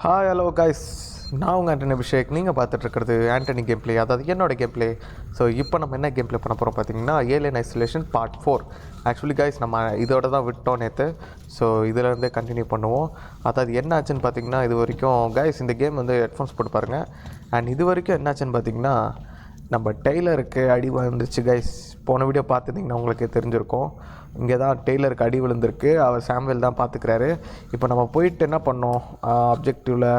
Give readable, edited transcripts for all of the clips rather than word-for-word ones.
Hi hello guys, நான் உங்கள் ஆண்டனி அபிஷேக். நீங்கள் பார்த்துட்ருக்கிறது ஆண்டனி கேம் பிளே, அதாவது என்னோட கேம் பிளே. ஸோ இப்போ நம்ம என்ன கேம் பிளே பண்ண போகிறோம் பார்த்தீங்கன்னா, alien isolation part 4. Actually guys, நம்ம இதோட தான் விட்டோம் நேற்று. ஸோ இதிலேருந்தே கண்டினியூ பண்ணுவோம். அதாவது என்ன ஆச்சுன்னு பார்த்தீங்கன்னா, இது வரைக்கும் கைஸ் இந்த கேம் வந்து ஹெட்ஃபோன்ஸ் போட்டு பாருங்கள். அண்ட் இது வரைக்கும் என்னாச்சுன்னு பார்த்தீங்கன்னா, நம்ம டெய்லருக்கு அடி விழுந்துருச்சு கைஸ். போன வீடியோ பார்த்துட்டிங்கன்னா உங்களுக்கு தெரிஞ்சிருக்கும். இங்கே தான் டெய்லருக்கு அடி விழுந்திருக்கு. அவர் சாம்வேல் தான் பார்த்துக்கிறாரு. இப்போ நம்ம போயிட்டு என்ன பண்ணோம் அப்ஜெக்டிவில்,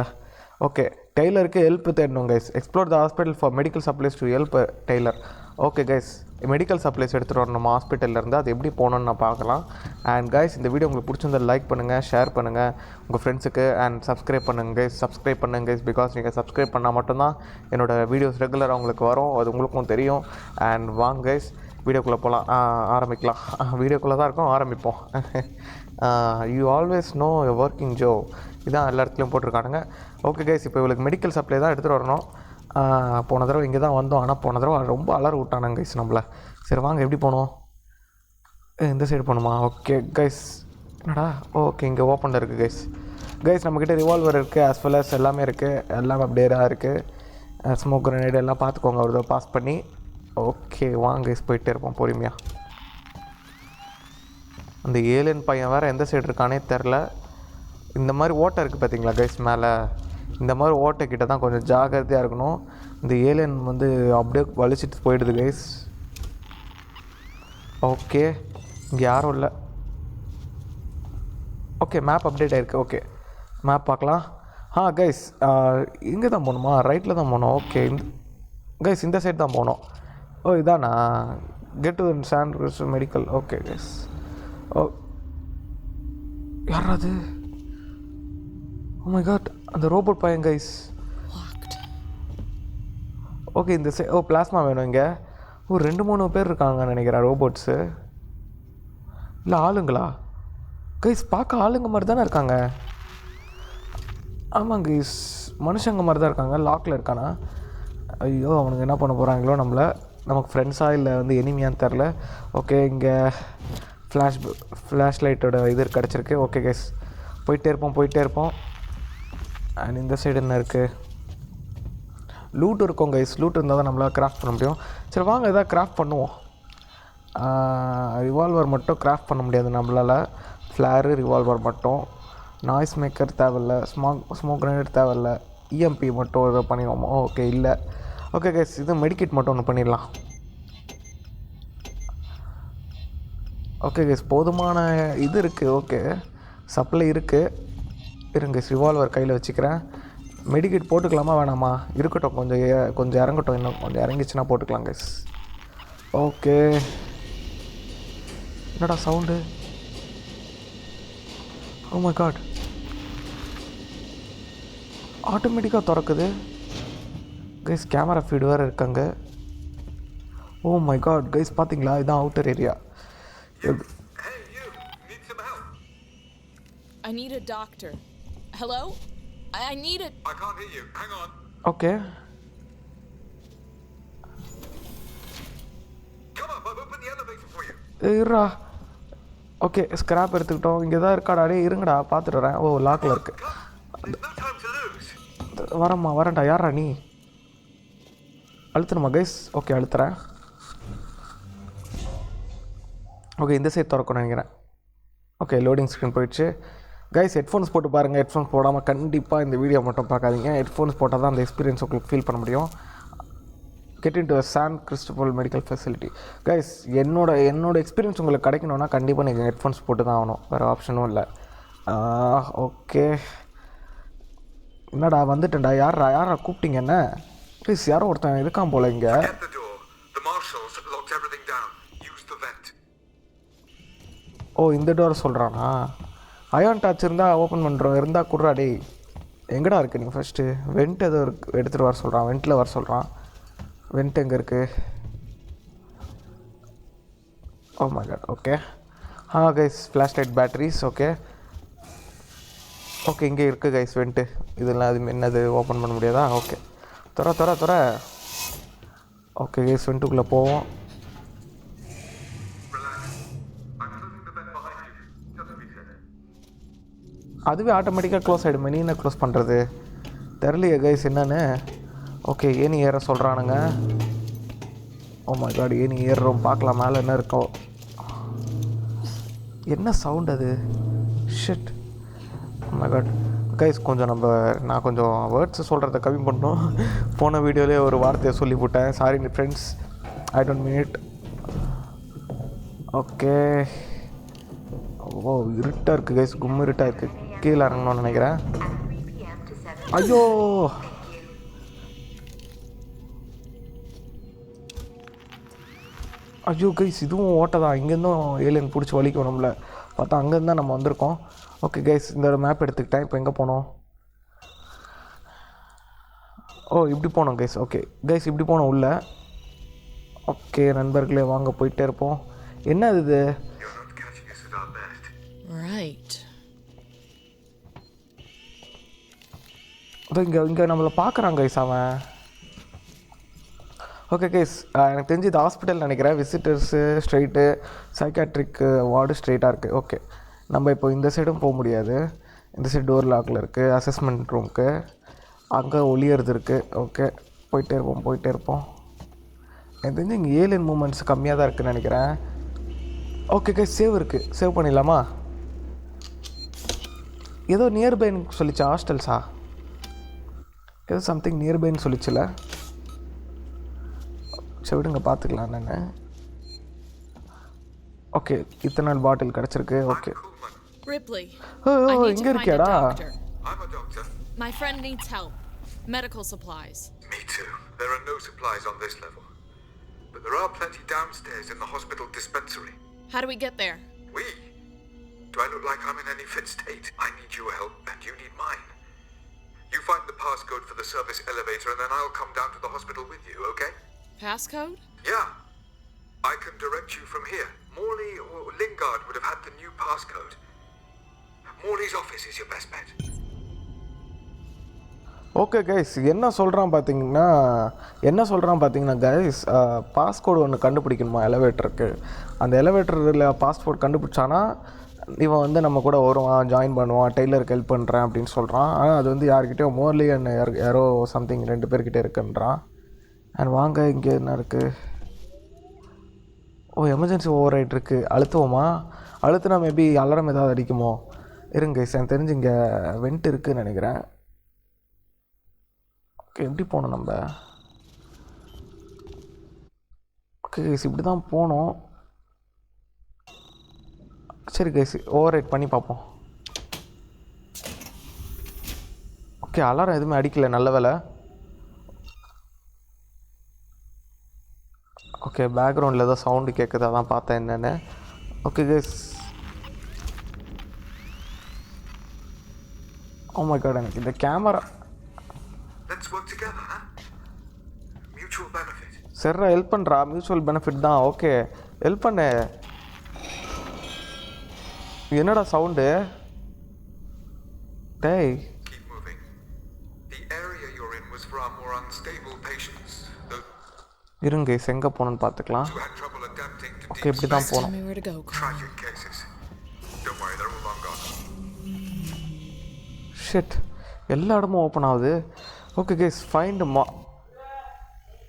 ஓகே டெய்லருக்கு ஹெல்ப் தேடணும் guys. Explore the hospital for medical supplies to help Taylor. Okay guys, medical supplies எடுத்துகிட்டு வரணும் நம்ம ஹாஸ்பிட்டல்லேருந்து. அது எப்படி போகணுன்னு நான் பார்க்கலாம். அண்ட் கைஸ், இந்த வீடியோ உங்களுக்கு பிடிச்சிருந்தா லைக் பண்ணுங்கள், ஷேர் பண்ணுங்கள் உங்கள் ஃப்ரெண்ட்ஸுக்கு. அண்ட் சப்ஸ்கிரைப் பண்ணுங்கள் கைஸ், சப்ஸ்கிரைப் பண்ணுங்கள் கைஸ். பிகாஸ் நீங்கள் சப்ஸ்கிரைப் பண்ணால் மட்டும்தான் என்னோடய வீடியோஸ் ரெகுலராக உங்களுக்கு வரும், அது உங்களுக்கும் தெரியும். அண்ட் வாங்க கைஸ், வீடியோக்குள்ளே போகலாம், ஆரம்பிக்கலாம். வீடியோக்குள்ளே தான் இருக்கும், ஆரம்பிப்போம். You always know working Joe, இதான் எல்லா இடத்துலையும் போட்டிருக்கானுங்க. ஓகே கைஸ், இப்போ இவளுக்கு மெடிக்கல் சப்ளை தான் எடுத்துகிட்டு வரணும். போன தடவை இங்கே தான் வந்தோம், ஆனால் போன தடவை ரொம்ப அலற விட்டானுங்க கைஸ் நம்மளை. சரி வாங்க, எப்படி போகணும்? இந்த சைடு போகணுமா? ஓகே கைஸ், என்னடா ஓகே இங்கே ஓப்பனில் இருக்குது கைஸ். கைஸ் நம்மக்கிட்ட ரிவால்வர் இருக்குது, ஆஸ் வெல் அஸ் எல்லாமே இருக்குது, எல்லாம் அப்படியே தான் இருக்குது. ஸ்மோக் கிரனேடு எல்லாம் பார்த்துக்கோங்க ஒரு தடவை பாஸ் பண்ணி. ஓகே வாங்க கைஸ், போயிட்டே இருப்போம் பொறுமையாக. அந்த ஏலியன் பையன் வேறு எந்த சைடு இருக்கானே தெரில. இந்த மாதிரி ஓட்டை இருக்குது பார்த்தீங்களா கைஸ் மேலே, இந்த மாதிரி ஓட்டைக்கிட்ட தான் கொஞ்சம் ஜாகிரதையாக இருக்கணும். இந்த ஏலியன் வந்து அப்படியே வலிச்சிட்டு போயிடுது கைஸ். ஓகே இங்கே யாரும் இல்லை. ஓகே மேப் அப்டேட் ஆகிருக்கு. ஓகே மேப் பார்க்கலாம். கைஸ், இங்கே தான் போகணுமா? ரைட்டில் தான் போகணும். ஓகே கைஸ், இந்த சைடு தான் போகணும். ஓ இதானா? Get to sand medical. Okay guys. Oh யாராது? ஓ மை காட், அந்த ரோபோட் பையன் கைஸ். ஓகே இந்த பிளாஸ்மா வேணும் இங்கே. ஓ 2-3 பேர் இருக்காங்கன்னு நினைக்கிறேன் ரோபோட்ஸு. இல்லை ஆளுங்களா கைஸ்? பார்க்க ஆளுங்க மாதிரி தானே இருக்காங்க. ஆமாங்க கைஸ், மனுஷங்க மாதிரி தான் இருக்காங்க. லாக்கில் இருக்கானா? ஐயோ, அவனுக்கு என்ன பண்ண போகிறாங்களோ நமக்கு ஃப்ரெண்ட்ஸாக இல்லை வந்து எனிமியான்னு தெரில. ஓகே இங்கே ஃப்ளாஷ் லைட்டோட இது கிடச்சிருக்கு. ஓகே கைஸ், போயிட்டே இருப்போம். அண்ட் இந்த சைடு என்ன இருக்குது? லூட் இருக்கும் கைஸ். லூட் இருந்தால் தான் நம்மளால் கிராஃப்ட் பண்ண முடியும். சரி வாங்க எதாவது கிராஃப்ட் பண்ணுவோம். ரிவால்வர் மட்டும் கிராஃப்ட் பண்ண முடியாது நம்மளால். ஃப்ளாரு ரிவால்வர் மட்டும். நாய்ஸ் மேக்கர் தேவையில்லை, ஸ்மோக் கிரனேட் தேவையில்லை. இஎம்பி மட்டும் இதை பண்ணிடுவோம். ஓகே இல்லை. ஓகே கைஸ், இது மெடிக்கெட் மட்டும் ஒன்று பண்ணிடலாம். ஓகே கைஸ், போதுமான இது இருக்குது. ஓகே சப்ளை இருக்குது. இருங்க ரிவால்வர் கையில் வச்சுக்கிறேன். மெடிக்கெட் போட்டுக்கலாமா வேணாமா? இருக்கட்டும், கொஞ்சம் இறங்கட்டும். இன்னும் கொஞ்சம் இறங்கிச்சுன்னா போட்டுக்கலாம் கைஸ். ஓகே என்னடா சவுண்டு? ஓ மை காட், ஆட்டோமேட்டிக்காக திறக்குது கைஸ். கேமரா ஃபீடு வேறு இருக்காங்க. ஓ மை காட் கைஸ், பார்த்தீங்களா? இதுதான் outer area. I need a doctor. Hello? I need a... I can't hear you. Hang on. Okay. Come on, I'll open the elevator for you. இருடா. Okay scrap எடுத்துக்கிட்டோம். இங்கே தான் இருக்காடா. டே இருங்கடா, பார்த்துட்டு வரேன். ஓ லாக்கில் இருக்கு. There's no time to lose. வரேன்டா. யாரா நீ? அழுத்தணுமா கைஸ்? ஓகே அழுத்துறேன். ஓகே இந்த சைட் திறக்கணும்னு நினைக்கிறேன். ஓகே லோடிங் ஸ்க்ரீன் போயிடுச்சு கைஸ். ஹெட்ஃபோன்ஸ் போட்டு பாருங்கள். ஹெட்ஃபோன்ஸ் போடாமல் கண்டிப்பாக இந்த வீடியோ மட்டும் பார்க்காதீங்க. ஹெட்ஃபோன்ஸ் போட்டால் தான் அந்த எக்ஸ்பீரியன்ஸ் உங்களுக்கு ஃபீல் பண்ண முடியும். Get into San Cristobal medical facility. Guys என்னோட எக்ஸ்பீரியன்ஸ் உங்களுக்கு கிடைக்கணுன்னா கண்டிப்பாக நீங்கள் ஹெட்ஃபோன்ஸ் போட்டு தான் ஆகணும், வேறு ஆப்ஷனும் இல்லை. ஓகே என்னடா வந்துட்டேன்டா. யாரா கூப்பிட்டீங்க என்ன? ப்ளீஸ் யாரோ ஒருத்தன் இருக்கான் போல் இங்கே. ஓ இந்த டோரை சொல்கிறானா? அயான் டாச் இருந்தால் ஓப்பன் பண்ணுறோம், இருந்தால் குட்றா. டே எங்கடா இருக்குது? நீங்கள் ஃபஸ்ட்டு வெண்ட் எதோ எடுத்துகிட்டு வர சொல்கிறான். வெண்ட்டில் வர சொல்கிறான். வெண்ட் எங்கே இருக்குது? Oh my god. Okay guys, flashlight batteries. Okay இங்கே இருக்குது கைஸ் வெண்ட்டு. இதெல்லாம் அது என்னது ஓப்பன் பண்ண முடியாதா? ஓகே துற. ஓகே கைஸ், வெண்ட்டுக்குள்ளே போவோம். அதுவே ஆட்டோமேட்டிக்காக க்ளோஸ் ஆகிடுமே. நீ என்ன க்ளோஸ் பண்ணுறது தெரியலையே கைஸ் என்னன்னு. ஓகே ஏணி ஏற சொல்கிறானுங்க. ஓ மை காட் ஏணி ஏறுறோம். பார்க்கலாம் மேலே என்ன இருக்கோ. என்ன சவுண்ட் அது? Shit. Oh my god guys கொஞ்சம் நான் கொஞ்சம் வேர்ட்ஸை சொல்கிறத கம்மி பண்ணோம். போன வீடியோலேயே ஒரு வார்த்தையை சொல்லிவிட்டேன். Sorry friends, I don't mean it. Okay. Oh இருட்டாக இருக்குது கைஸ், கும்மு இருட்டாக இருக்குது. கீழே இறங்கணும்னு நினைக்கிறேன். ஐயோ ஐயோ கைஸ் இதுவும் ஓட்டை தான். இங்கேருந்தும் ஏலியன் பிடிச்சி வலிக்கும் நம்மள பார்த்தா. அங்கேருந்து தான் நம்ம வந்திருக்கோம். ஓகே கைஸ் இந்த மேப் எடுத்துக்கிட்டேன். இப்போ எங்கே போனோம்? ஓ இப்படி போனோம் கைஸ். ஓகே கைஸ் இப்படி போனோம் உள்ள. ஓகே நண்பர்களே வாங்க போயிட்டே இருப்போம். என்ன இது? Right. இங்கே நம்மளை பார்க்குறான் கைஸ் அவன். ஓகே கைஸ் எனக்கு தெரிஞ்சு இது ஹாஸ்பிட்டல் நினைக்கிறேன். விசிட்டர்ஸு ஸ்ட்ரெயிட்டு, சைக்காட்ரிக்கு வார்டு ஸ்ட்ரெயிட்டாக இருக்குது. ஓகே நம்ம இப்போ இந்த சைடும் போக முடியாது. இந்த சைடு டோர் லாக்கில் இருக்குது. அசஸ்மெண்ட் ரூமுக்கு அங்கே ஒளியறது இருக்குது. ஓகே போயிட்டே இருப்போம். எனக்கு தெரிஞ்சு இங்கே ஏலியன் மூமெண்ட்ஸ் கம்மியாக தான் இருக்குதுன்னு நினைக்கிறேன். ஓகே கைஸ் சேவ் இருக்குது. சேவ் பண்ணிடலாமா? ஏதோ நியர்பைன்னு சொல்லிச்சு. ஹாஸ்டல்ஸா ஏதோ சம்திங் நியர்பைன்னு சொல்லிச்சுல. சரி விடுங்க பார்த்துக்கலாம் என்னென்னு. ஓகே இத்தனை நாள் பாட்டில் கிடச்சிருக்கு. Okay Ripley. Oh I need இங்கே to find a இருக்கியாடா? doctor. I'm a doctor. My friend needs help. Medical supplies. Me too. There are no supplies on this level. But there are plenty downstairs in the hospital dispensary. How do we get there? We? Do I look like I'm in any fit state? I need your help and you need mine. You find the passcode for the service elevator and then I'll come down to the hospital with you, okay? Passcode? Yeah. I can direct you from here. Morley or Lingard would have had the new passcode. Morley's office is your best bet. Okay guys என்ன சொல்கிறான் பார்த்தீங்கன்னா guys passcode ஒன்று கண்டுபிடிக்கணுமா எலவேட்டருக்கு. அந்த எலவேட்டரில் passport கண்டுபிடிச்சானா இவன் வந்து நம்ம கூட வருவான், ஜாயின் பண்ணுவான், டெய்லருக்கு ஹெல்ப் பண்ணுறேன் அப்படின்னு சொல்கிறான். ஆனால் அது வந்து யார்கிட்டயோ மோர்லி அண்ட் யாரோ சம்திங் 2 பேர்கிட்ட இருக்குன்றான். அண்ட் வாங்க இங்கே என்ன இருக்குது? ஓ எமர்ஜென்சி ஓவர் ரைட் இருக்குது. அழுத்துவோமா? அழுத்துனா மேபி அலாரம் ஏதாவது அடிக்குமோ? இருங்க கைஸ் எனக்கு தெரிஞ்சு இங்கே வெண்ட் இருக்குதுன்னு நினைக்கிறேன். ஓகே எப்படி போகணும் நம்ம? ஓகே கைஸ் இப்படி தான் போகணும். சரி கைஸ் ஓவர் ரைட் பண்ணி பார்ப்போம். ஓகே அலாரம் எதுவுமே அடிக்கல, நல்ல வேலை. ஓகே பேக்ரவுண்டில் ஏதோ சவுண்டு கேட்குது, அதான் பார்த்தேன் என்னென்னு. Okay guys oh my god எனக்கு இந்த camera. Let's work together, huh? Mutual benefit. சரிடா ஹெல்ப் பண்ணுறா. மியூச்சுவல் பெனிஃபிட் தான். ஓகே ஹெல்ப் பண்ணு. என்னடா சவுண்டு? டேய் Keep moving. The area you're in was for our more unstable patients. Those இருங்க எங்கே போகணுன்னு பார்த்துக்கலாம். who had trouble adapting to okay deep இப்படி தான் space. Tell போகணும். me where to go, Carl. Tragic cases. Don't worry, they're all long gone. Shit எல்லா இடமும் open ஆகுது. ஓகே கைஸ் ஃபைண்ட்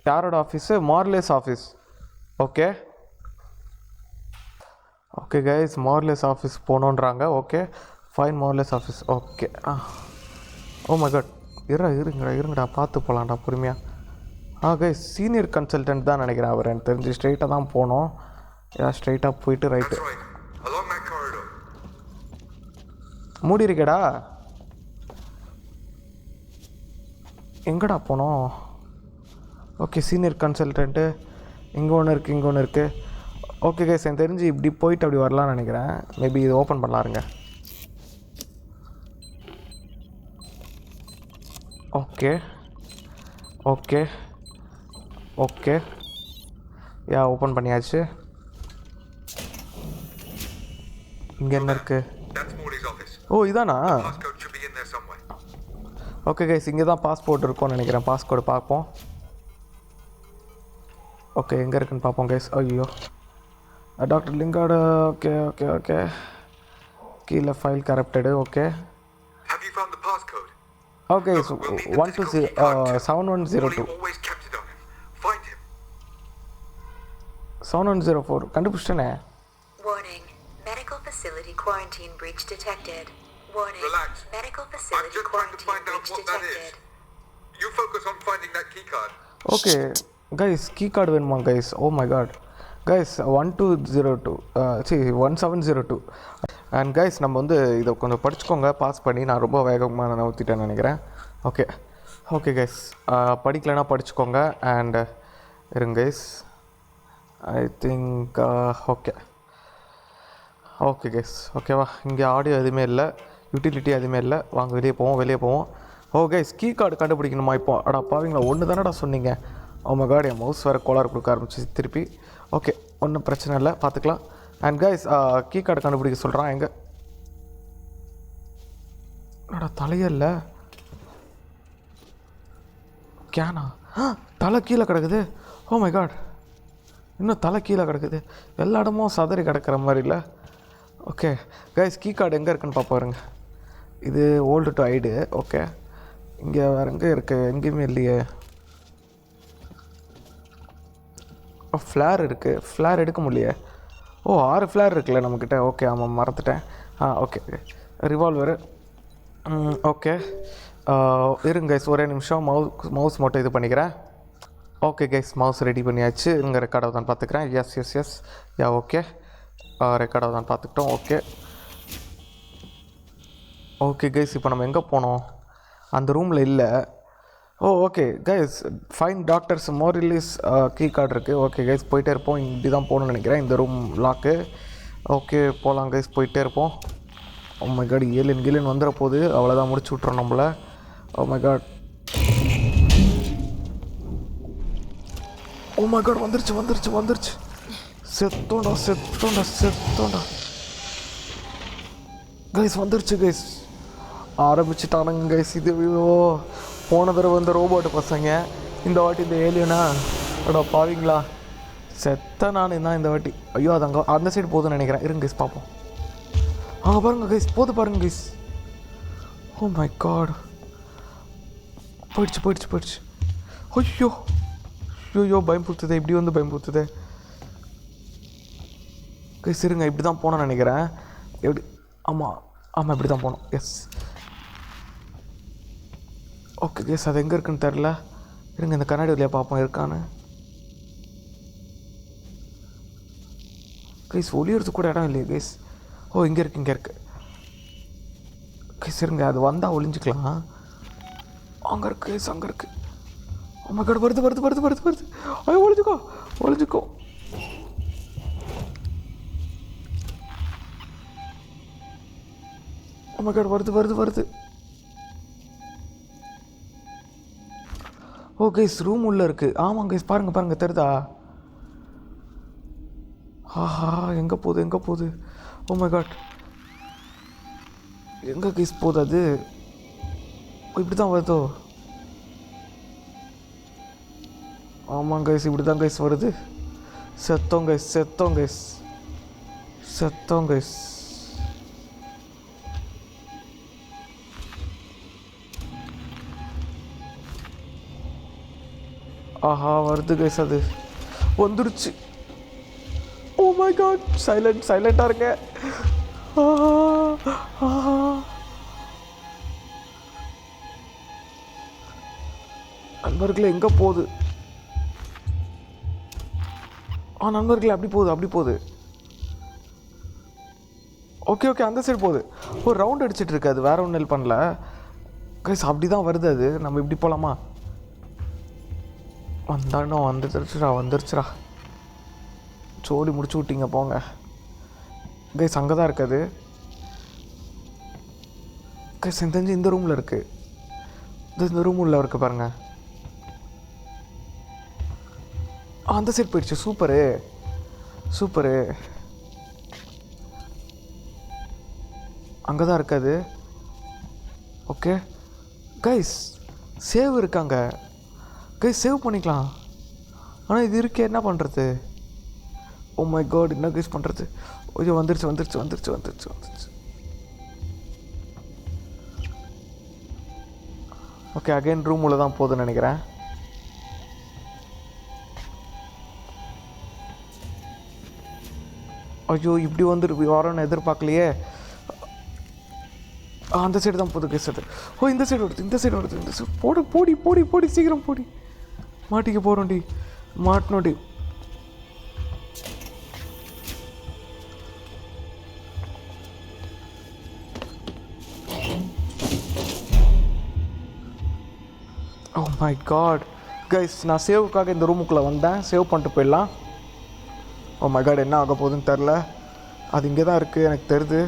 யாரோட office? Morley's office. Okay okay guys Morley's office போகணுன்றாங்க. Okay fine Morley's office. Okay oh my god இருங்கடா பார்த்து போகலான்டா பொறுமையாக. Guys senior consultant தான் நினைக்கிறேன் அவர். எனக்கு தெரிஞ்சு ஸ்ட்ரெயிட்டாக தான் போகணும். ஸ்ட்ரெயிட்டாக போயிட்டு right. That's right. Along that corridor. மூடி இருக்கேடா. எங்கடா போனோம்? ஓகே சீனியர் கன்சல்டன்ட்டு இங்கே ஒன்று இருக்குது. ஓகே கைஸ் எனக்கு தெரிஞ்சு இப்படி போயிட்டு அப்படி வரலாம்னு நினைக்கிறேன். மேபி இது ஓப்பன் பண்ணலாம் இருங்க. ஓகே ஓகே ஓகே ஓப்பன் பண்ணியாச்சு. இங்கே என்ன இருக்குது? That's Morley's office. ஓ இதானா? Passcode should be in there somewhere. Okay guys இங்கே தான் பாஸ்போர்ட் இருக்கும்னு நினைக்கிறேன். பாஸ்கோடு பார்ப்போம். ஓகே எங்கே இருக்குன்னு பார்ப்போம் கைஸ். ஐயோ doctor Lingard. Okay okay okay கீழே file corrupted. Okay Okay, so Look, we'll need the physical key card too. 7102. Wally always kept it on him. Find him. 7104 கண்டுபிடிச்சிட்டேனே. Warning. Medical facility quarantine breach detected. Warning. Relax. Medical I'm facility just trying to quarantine find out breach what that is. detected. You focus on finding that key card. Okay guys key card வேணுமா guys? Oh my god guys 1202 1702. And guys நம்ம வந்து இதை கொஞ்சம் படிச்சுக்கோங்க pass பண்ணி. நான் ரொம்ப வேகமாக நான் ஊற்றிட்டேன்னு நினைக்கிறேன். ஓகே ஓகே கைஸ் படிக்கலைன்னா படிச்சுக்கோங்க. அண்ட் இருங்க guys I think okay okay guys ஓகேவா. இங்கே ஆடியோ எதுவுமே இல்லை, யூட்டிலிட்டி எதுவுமே இல்லை. வாங்க வெளியே போவோம். ஓ கைஸ் கீ கார்டு கண்டுபிடிக்கணுமா இப்போ? அடா பாவீங்களா, ஒன்று தானடா சொன்னீங்க. ஓ மை காட், என் மவுஸ் வேறு கோளாறு கொடுக்க ஆரம்பிச்சு திருப்பி. ஓகே ஒன்றும் பிரச்சனை இல்லை, பார்த்துக்கலாம். அண்ட் கைஸ் கீ கார்டு கண்டுபிடிக்க சொல்கிறான். எங்கே அடா தலையே இல்லை, கேனா தலை கீழே கிடக்குது. ஓ மை காட், இன்னும் தலை கீழே கிடக்குது. எல்லா இடமும் சதறி கிடக்கிற மாதிரி இல்லை. ஓகே கைஸ் கீ கார்டு எங்கே இருக்குன்னு பார்ப்பாருங்க. இது ஓல்டு டு ஐடு. ஓகே இங்கே வேறு எங்கே இருக்குது? எங்கேயுமே இல்லையே. ஃப்ளேர் இருக்குது, ஃப்ளேர் எடுக்க முடியலையே. ஓ 6 ஃப்ளேர் இருக்குல்ல நம்மக்கிட்ட. ஓகே ஆமாம் மறந்துட்டேன். ஓகே ரிவால்வரு. ஓகே இருங்க கைஸ் ஒரே நிமிஷம் மவுஸ் மட்டும் இது பண்ணிக்கிறேன். ஓகே கைஸ் மவுஸ் ரெடி பண்ணியாச்சு. இங்கே ரெக்கார்டாக தான் பார்த்துக்கிறேன். எஸ் யா ஓகே ரெக்கார்டாக தான் பார்த்துக்கிட்டோம். ஓகே கைஸ் இப்போ நம்ம எங்கே போனோம்? அந்த ரூமில் இல்லை. Okay guys fine doctors Morley's key card இருக்குது. ஓகே கைஸ் போயிட்டே இருப்போம். இப்படி தான் போகணுன்னு நினைக்கிறேன். இந்த ரூம் லாக்கு. ஓகே போகலாம் கைஸ், போயிட்டே இருப்போம். ஓ மை காட், ஏலியன் வந்துட போகுது. அவ்வளோதான், முடிச்சு விட்றோம் நம்மளை. ஓ மை காட் வந்துருச்சு. செத்தோண்டா கைஸ், வந்துருச்சு கைஸ். ஆரம்பிச்சுட்டானுங்க கைஸ். இது போன தடவை இந்த ரோபோட்டு பசங்க, இந்த வாட்டி இந்த ஏலியனா. அடா பாவீங்களா, செத்த நான் தான் இந்த வாட்டி. ஐயோ அது அங்கே அந்த சைடு போகுதுன்னு நினைக்கிறேன். இருங்க கைஸ் பார்ப்போம். அங்கே பாருங்க கைஸ், பாருங்க கைஸ். ஓ மை காட், போயிடுச்சு. ஐயோ பயம்புறுத்துதே, இப்படி வந்து பயம்புறுத்துதே கைஸ். இருங்க இப்படி தான் போனோன்னு நினைக்கிறேன். எப்படி? ஆமாம் இப்படி தான் போனோம். எஸ் ஓகே கைஸ், அது எங்கே இருக்குன்னு தெரில. இருங்க இந்த கண்ணாடி வழியாக பார்ப்போம் இருக்கான்னு. கைஸ் ஒளியறதுக்கு கூட இடம் இல்லையே கைஸ். ஓ இங்கே இருக்கு கைஸ். இருங்க அது வந்தால் ஒளிஞ்சிக்கலாம். அங்கே இருக்கு கைஸ், அங்கே இருக்கு. ஓ மை காட், வருது. ஐயோ ஒளிஞ்சிக்கோ. ஓ மை காட், வருது. ஓ கைஸ் ரூம் உள்ளே இருக்குது. ஆமாம் கைஸ் பாருங்க தெரியுதா? ஆஹா எங்கே போகுது? ஓ மை காட், எங்கே கைஸ் போகுது அது? இப்படி தான் வருதோ? ஆமாம் கைஸ் இப்படி தான் கைஸ் வருது. செத்தோம் கைஸ். ஆஹா வருது கைஸ், அது வந்துருச்சு. ஓ மை காட், சைலண்டாக இருங்க. நண்பர்களே எங்கே போகுது? நண்பர்களே அப்படி போகுது. ஓகே அந்த சைடு போகுது. ஒரு ரவுண்ட் அடிச்சிட்டு இருக்கு. அது வேற ஒன்றும் ஹெல்ப் பண்ணல கைஸ். அப்படி தான் வருது அது. நம்ம இப்படி போகலாமா? வந்துருச்சுடா. சோடி முடிச்சு விட்டீங்க போங்க கைஸ். அங்கே தான் இருக்காது கைஸ். எனக்கு தெரிஞ்சு இந்த ரூமில் இருக்குது. இந்த ரூம் உள்ள இருக்குது பாருங்க. அந்த சைட் போயிடுச்சு. சூப்பரு. அங்கே தான் இருக்காது. ஓகே கைஸ் சேவ் இருக்காங்க கைஸ், சேவ் பண்ணிக்கலாம். ஆனால் இது இருக்கே, என்ன பண்ணுறது? ஓ மை காட், என்ன கைஸ் பண்ணுறது? ஐயோ வந்துருச்சு. ஓகே அகைன் ரூம் உள்ள தான் போகுதுன்னு நினைக்கிறேன். ஐயோ இப்படி வரோன்னு எதிர்பார்க்கலையே. அந்த சைடு தான் போகுது கேஸ். அது ஓ இந்த சைடு வருது, இந்த சைடு வருது, இந்த சைடு போடு போடி போடி போடி சீக்கிரம் போடி. மாட்டிக்க போகிறோண்டி, மாட்டினோண்டி. ஓ மை காட் கைஸ், நான் சேவுக்காக இந்த ரூமுக்குள்ளே வந்தேன். சேவ் பண்ணிட்டு போயிடலாம். ஓ மை காட் என்ன ஆக போகுதுன்னு தெரில. அது இங்கே தான் இருக்குது எனக்கு தெரியுது.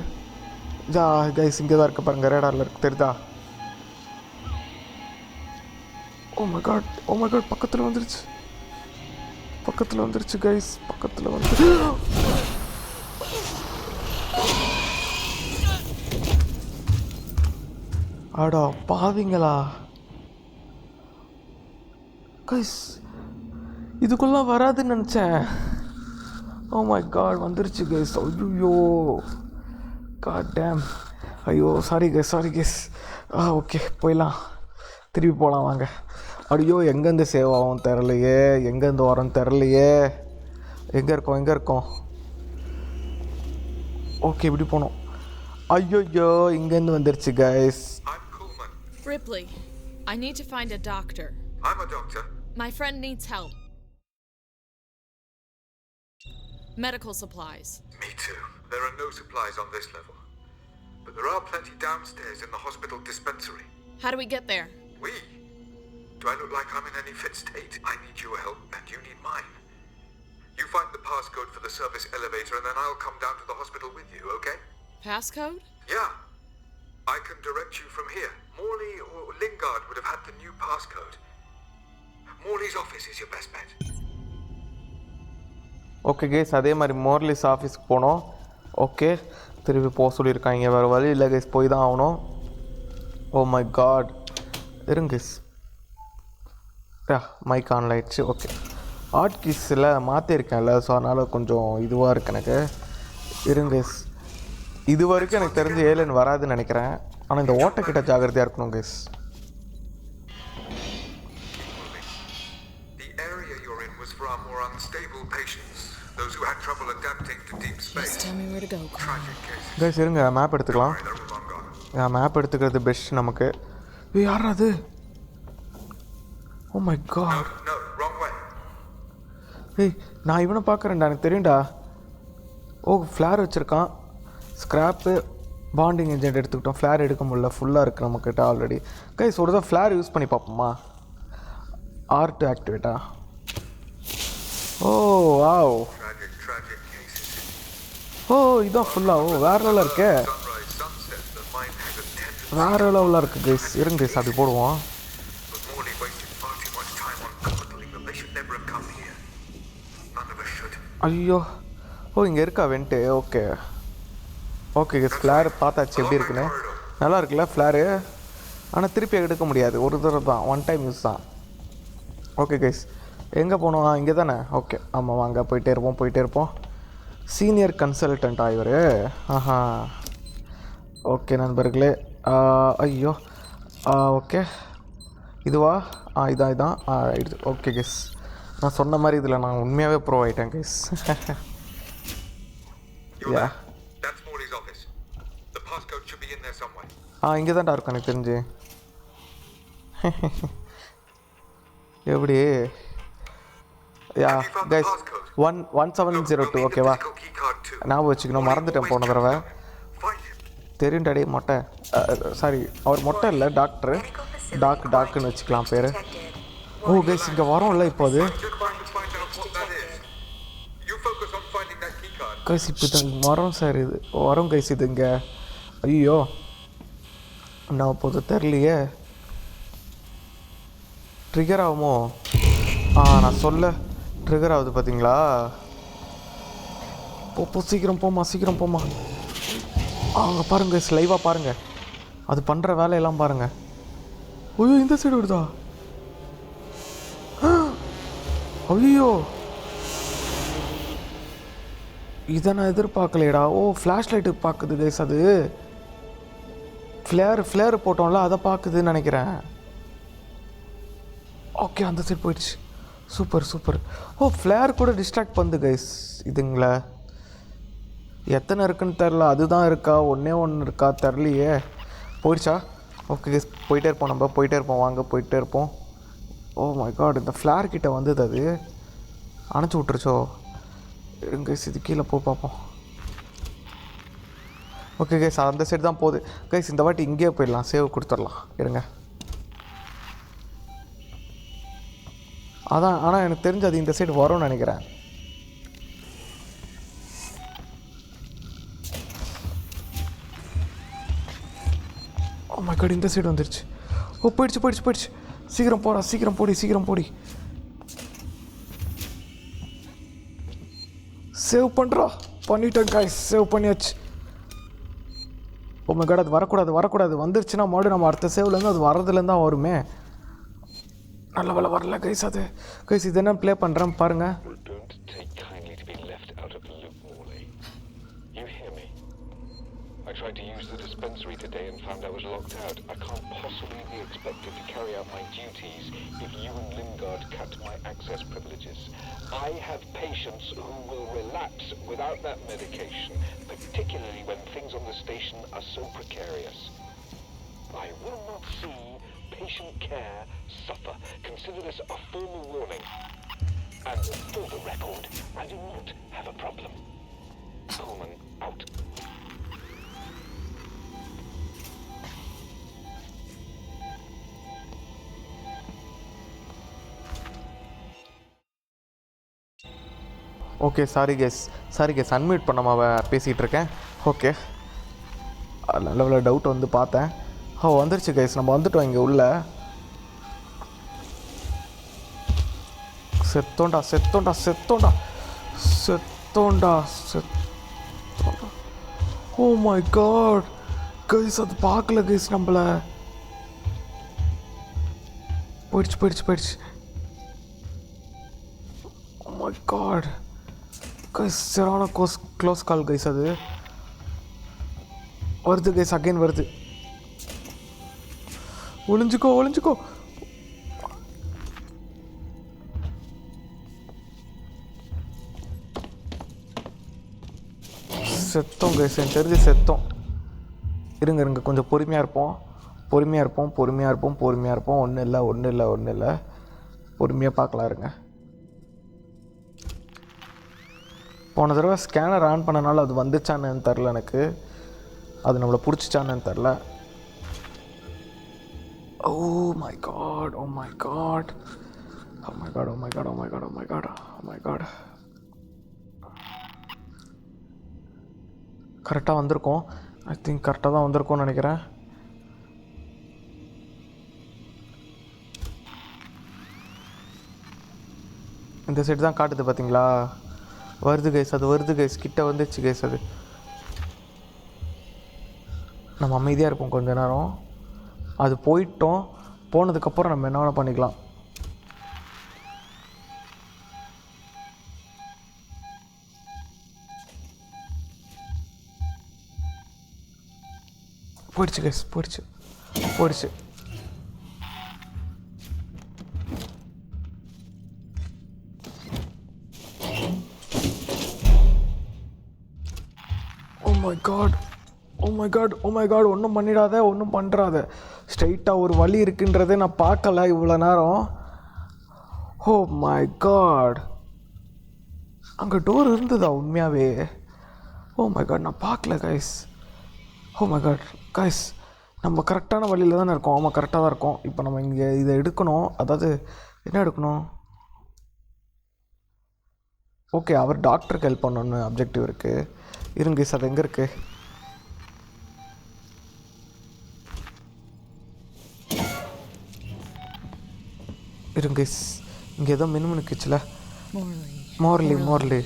கைஸ் இங்கே தான் இருக்குது பாருங்கள், ரேடாரில் இருக்குது தெரியுதா? ஓ மை காட் பக்கத்தில் வந்துருச்சு, பக்கத்தில் வந்துருச்சு கைஸ், பக்கத்தில் வந்து ஆடா பாவிங்களா கைஸ், இதுக்குள்ளே வராதுன்னு நினச்சேன். ஓ மை காட் வந்துருச்சு கைஸ். ஐயோ காட் டேம். ஐயோ சாரி கைஸ். ஓகே போயிடலாம், திருப்பி போகலாம் வாங்க. ஐயோ எங்கேருந்து சேவ் ஆகும் தெரிலையே, எங்கேருந்து வரோன்னு தெரிலையே. எங்கே இருக்கோம்? ஓகே இப்படி போனோம். ஐயோ இங்கேருந்து வந்துருச்சு guys. Ripley, I need to find a doctor. I'm a doctor. My friend needs help. Medical supplies. Me too. There are no supplies on this level. But there are plenty downstairs in the hospital dispensary. How do we get there? We? Do I look like I'm in any fit state? I need your help and you need mine. You find the passcode for the service elevator and then I'll come down to the hospital with you, okay? Passcode? Yeah. I can direct you from here. Morley or Lingard would have had the new passcode. Morley's office is your best bet. Okay guys, அதே மாதிரி மோர்லிஸ் ஆஃபீஸ்க்கு போனோம். Okay திருப்பி போக சொல்லியிருக்காங்க, வேறு வழி இல்லை கேஸ், போய் தான் ஆகணும். ஓ மை காட் இருங்க கேஸ். மைக் ஆன் ஆயிடுச்சு. ஓகே ஆர்ட் கீஸில் மாற்றிருக்கேன்ல, ஸோ அதனால் கொஞ்சம் இதுவாக இருக்குது எனக்கு. இருங்க கேஸ், இது வரைக்கும் எனக்கு தெரிஞ்சு ஏலியன் வராதுன்னு நினைக்கிறேன். ஆனால் இந்த ஓட்டக்கிட்ட ஜாகிரதையாக இருக்கணும் case. The area you're in was for our more unstable patients, those who had trouble adapting to deep space. Just tell me where to go, Carl. Tragic cases. Guys இருங்க, மேப் எடுத்துக்கலாம். Sorry, they're all long gone. Map எடுத்துக்கிறது best நமக்கு. யார் அது? Oh my god. No, wrong way. நான் இவனை பார்க்குறேன்டா, எனக்கு தெரியும்டா. ஓ ஃப்ளார் வச்சுருக்கான். ஸ்க்ராப்பு பாண்டிங் ஏஜென்ட் எடுத்துக்கிட்டோம். ஃப்ளார் எடுக்க முடியல, ஃபுல்லாக இருக்குது நம்மக்கிட்ட ஆல்ரெடி. கைஸ் ஒரு தான் ஃப்ளார் யூஸ் பண்ணி பார்ப்போமா? ஆர்ட் ஆக்டிவேட்டா? Oh wow. Tragic cases. Oh இதான் ஃபுல்லாக. ஓ வேறு லெவலில் இருக்கே, Sunrise, sunset, the mind has a tendency. வேறு லெவலில் இருக்குது கைஸ். இருங்க கைஸ் அப்படி போடுவோம். But Morley wasted far too much time on coddling them. They should never have come here. None of us should. ஐயோ ஓ இங்கே இருக்கா vent? Okay okay guys, flare பார்த்தாச்சு எப்படி இருக்குன்னு. நல்லா இருக்குல்ல ஃப்ளாரு, ஆனால் திருப்பி எடுக்க முடியாது, ஒரு தடவை தான், ஒன் டைம் யூஸ் தான். ஓகே கைஸ் எங்கே போனோம்? இங்கே தானே? ஓகே ஆமாம் வாங்க போயிட்டே இருப்போம். சீனியர் கன்சல்டண்ட்டா இவர்? ஆஹா ஓகே நண்பர்களே. ஐயோ ஓகே இதுவா? இதான் இது. ஓகே கைஸ் நான் சொன்ன மாதிரி இதில் நான் உண்மையாகவே ப்ரோ ஆகிட்டேன் guys. Yeah That's Morley's office. The passcode should be in there somewhere. இங்கே தான்டா இருக்கும் எனக்கு தெரிஞ்சு. எப்படி? யா கைஸ் 1702 ஓகேவா? ஞாபகம் வச்சுக்கணும், மறந்துட்டேன் போன தடவை. தெரியும் டாடி மொட்டை, சாரி அவர் மொட்டை இல்லை, டாக்டரு. டாக்குன்னு வச்சுக்கலாம் பேர். ஓ கைஸ் இங்கே வரோம்ல இப்போ. அது கைஸ் இப்போ இது வரோம் சார், இது வரோம் கைஸ். இது இங்கே ஐயோ நான் போது தெரிலையே, ட்ரிகர் ஆகுமோ? நான் சொல்ல ட்ரிகர் ஆகுது பார்த்தீங்களா? சீக்கிரம் போமா. அங்கே பாருங்க லைவாக பாருங்கள், அது பண்ணுற வேலையெல்லாம் பாருங்கள். ஐயோ இந்த சைடு வருதா? ஐயோ இதை நான் எதிர்பார்க்கலையடா. ஓ ஃப்ளாஷ் லைட்டு பார்க்குது கைஸ், அது ஃப்ளேர் போட்டோம்ல அதை பார்க்குதுன்னு நினைக்கிறேன். ஓகே அந்த சைடு போயிடுச்சு. Super super. ஓ ஃப்ளேர் கூட டிஸ்ட்ராக்ட் பண்ணுது கைஸ் இதுங்களா. எத்தனை இருக்குன்னு தெரில. அதுதான் இருக்கா ஒன்று இருக்கா தெரிலையே. போயிடுச்சா? ஓகே கைஸ் போயிட்டே இருப்போம், நம்ம போயிட்டே இருப்போம். வாங்க போயிட்டே இருப்போம். ஓ மை காட், இந்த ஃப்ளேர் கிட்ட வந்தது. அது அணைச்சி விட்டுருச்சோ. இருங்க கைஸ் இது கீழே போய் பார்ப்போம். ஓகே கைஸ் அந்த சைடு தான் போகுது கைஸ். இந்த வாட்டி இங்கேயே போயிடலாம், சேவ் கொடுத்துடலாம். இருங்க. அதான் ஆனால் எனக்கு தெரிஞ்சு அது இந்த சைடு வரும்னு நினைக்கிறேன். ஓ மை காட் இந்த சைடு வந்துருச்சு. ஓ போயிடுச்சு போயிடுச்சு போயிடுச்சு. சீக்கிரம் போடா, சீக்கிரம் போடி, சீக்கிரம் போடி. சேவ் பண்ணுறா. பண்ணிட்டேன் கைஸ், சேவ் பண்ணியாச்சு. ஓ மை காட் அது வரக்கூடாது வரக்கூடாது. வந்துருச்சுன்னா மறுபடியும் நம்ம அடுத்த சேவ்லேருந்து அது வரதுலேருந்து தான் வருமே. நல்ல வேலை வரல கைஸ். அது கைஸ் இது என்ன ப்ளே பண்ணுறேன் பாருங்கள். I tried to use the dispensary today and found I was locked out. I can't possibly be expected to carry out my duties if you and Lingard cut my access privileges. I have patients who will relapse without that medication, particularly when things on the station are so precarious. I will not see patient care suffer. Consider this a formal warning. And for the record, I do not have a problem. Coleman out. Okay sorry guys unmute பண்ணாமல் பேசிகிட்டு இருக்கேன். Okay நல்ல doubt வந்து பார்த்தேன். வந்துருச்சு case, நம்ம வந்துட்டோம் இங்கே உள்ள. செத்தோண்டா செத்தோண்டா செத்தோண்டா செத்தோண்டா செத்தோண்டா. ஓ மை காட் கைஸ் அது பார்க்கல கைஸ் நம்மள. போயிடுச்சு போயிடுச்சு போயிடுச்சு. ஓ மை காட் கைஸ் சரியான க்ளோஸ் கால் கைஸ். அது வருது கைஸ், அகைன் வருது. ஒளிஞ்சுக்கோ ஒளிஞ்சுக்கோ. செத்தோம் கைஸ், எனக்கு தெரிஞ்சு செத்தோம். இருங்க கொஞ்சம் பொறுமையாக இருப்போம். ஒன்றும் இல்லை பொறுமையாக பார்க்கலாம். இருங்க. போன தடவை ஸ்கேனர் ஆன் பண்ணனால அது வந்துச்சான்னு தெரில எனக்கு. அது நம்மளை பிடிச்சிச்சான்னு தெரில. Oh my god oh my god oh my god oh my god oh my god oh my god oh my god. கரெக்டாக வந்திருக்கோம். ஐ திங்க் கரெக்டாக தான் வந்திருக்கோம்னு நினைக்கிறேன். இந்த சைடு தான் காட்டுது பார்த்தீங்களா. வருது கைஸ், அது வருது கைஸ், கிட்ட வந்துச்சு கைஸ். அது நம்ம அமைதியாக இருப்போம் கொஞ்ச நேரம். அது போனதுக்கப்புறம் நம்ம என்ன வேணால் பண்ணிக்கலாம். போயிடுச்சு கைஸ், போயிடுச்சு. ஓ மை காட் ஒன்றும் பண்ணுறாத. ஸ்ட்ரைட்டாக ஒரு வழி இருக்குன்றதே நான் பார்க்கல இவ்வளோ நேரம். ஓ மை காட் அங்கே டோர் இருந்ததா உண்மையாகவே? ஓ மை காட் நான் பார்க்கல guys. Oh my god guys நம்ம கரெக்டான வழியில் தானே இருக்கோம். ஆமாம் கரெக்டாக தான் இருக்கோம். இப்போ நம்ம இங்கே இதை எடுக்கணும். அதாவது என்ன எடுக்கணும்? ஓகே அவர் டாக்டருக்கு ஹெல்ப் பண்ணணுன்னு அப்ஜெக்டிவ் இருக்குது. இருங்க கைஸ் அது எங்கே இருக்குது? இருங்க கைஸ் இங்கே ஏதோ மினிமம் நிற்கிச்சுல. Morley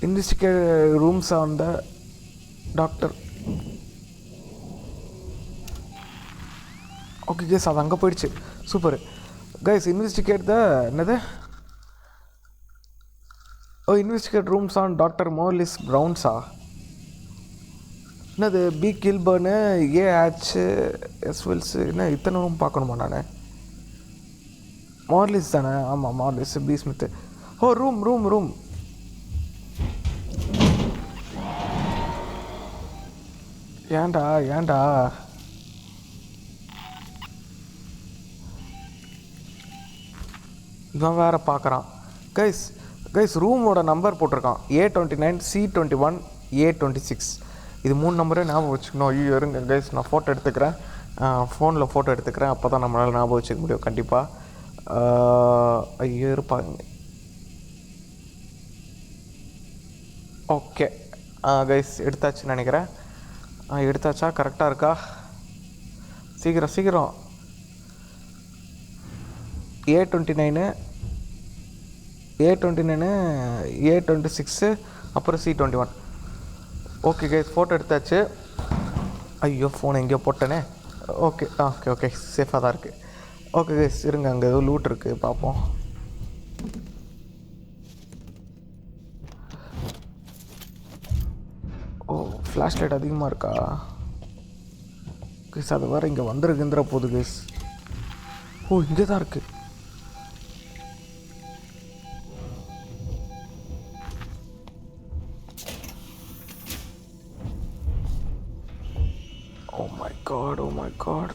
investigate rooms on the doctor. Okay guys அது அங்கே போயிடுச்சு. Super guys. இன்வெஸ்டிகேட் த என்னது? Investigate rooms on doctor Morley's ப்ரவுன்ஸா? என்னது பி கில்பர்னு ஏ ஆச்சு எஸ் வில்ஸு என்ன இத்தனை ரூம் பார்க்கணுமா நான்? மார்லிஸ் தானே? ஆமாம் மார்லிஸ் பி ஸ்மித்து. ஓ ரூம் ரூம் ரூம். ஏன்டா ஏன்டா இவன் வேறு பார்க்குறான். கைஸ் கைஸ் ரூமோட நம்பர் போட்டிருக்கான் A29 C21 A26. இது 3 நம்பரே ஞாபகம் வச்சுக்கணும். ஐயோ இருங்க கைஸ், நான் ஃபோட்டோ எடுத்துக்கிறேன், ஃபோனில் ஃபோட்டோ எடுத்துக்கிறேன். அப்போ தான் நம்மளால் ஞாபகம் வச்சுக்க முடியும் கண்டிப்பாக. ஐயோ இருப்பாங்க. ஓகே கைஸ் எடுத்தாச்சுன்னு நினைக்கிறேன். எடுத்தாச்சா? கரெக்டாக இருக்கா? சீக்கிரம் சீக்கிரம். A29 A26 அப்புறம் C21. ஓகே கைஸ் ஃபோட்டோ எடுத்தாச்சு. ஐயோ ஃபோன் எங்கேயோ போட்டேனே. ஓகே ஓகே ஓகே சேஃபாக தான் இருக்குது. ஓகே கைஸ் இருங்க, அங்கே ஏதோ லூட் இருக்குது பார்ப்போம். ஓ ஃப்ளாஷ் லைட் அதிகமாக இருக்கா கைஸ்? அது வேறு இங்கே வந்துருக்குங்கிற போகுது கைஸ். ஓ இங்கே தான் இருக்குது. Oh my god, oh my god.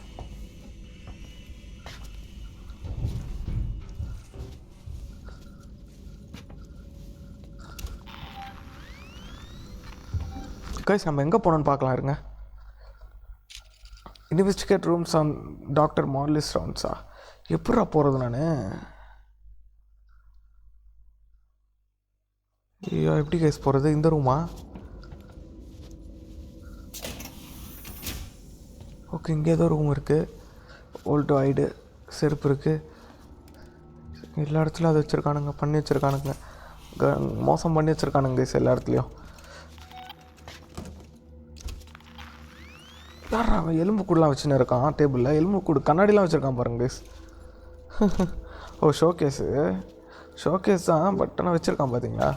Guys நம்ம எங்கே போனோன்னு பார்க்கலாம் இருங்க. Investigate rooms on doctor Morley's ரவுண்ட்ஸா? எப்படா போகிறது நான்? ஐயோ எப்படி கைஸ் போகிறது? இந்த ரூமா? ஓகே இங்கே ஏதோ ரூம் இருக்குது. ஓல்டு ஐடு செருப்பு இருக்குது. எல்லா இடத்துலையும் அது வச்சுருக்கானுங்க, பண்ணி வச்சுருக்கானுங்க, மோசம் பண்ணி வச்சுருக்கானுங்க கைஸ் எல்லா இடத்துலையும். யாரா அவன் எலும்பு கூடலாம் வச்சுன்னு இருக்கான் டேபிளில்? எலும்பு கூடு கண்ணாடிலாம் வச்சுருக்கான் பாருங்க கைஸ். ஓ ஷோகேஸு, ஷோகேஸ் தான், பட் ஆனால் வச்சுருக்கான் பார்த்தீங்களா?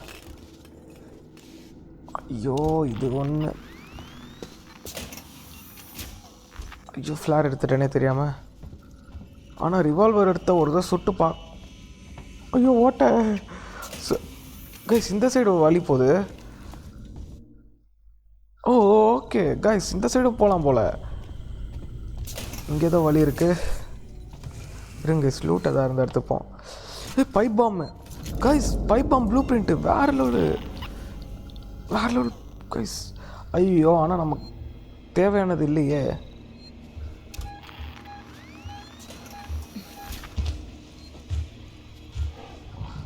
ஐயோ இது ஒன்று. ஐயோ ஃப்ளார் எடுத்துட்டேனே தெரியாமல். ஆனால் ரிவால்வர் எடுத்த ஒரு தான் சுட்டு ஐயோ ஓட்ட கைஸ். இந்த சைடு வழி போகுது. ஓ ஓகே கைஸ் இந்த சைடு போகலாம் போல். இங்கே ஏதோ வழி இருக்குது. இருங்க ஸ்லூட் எதாவது இருந்தால் எடுத்துப்போம். Pipe bomb guys, pipe bomb blueprint வேறு லெவல் கைஸ். ஐயோ ஆனால் நமக்கு தேவையானது இல்லையே.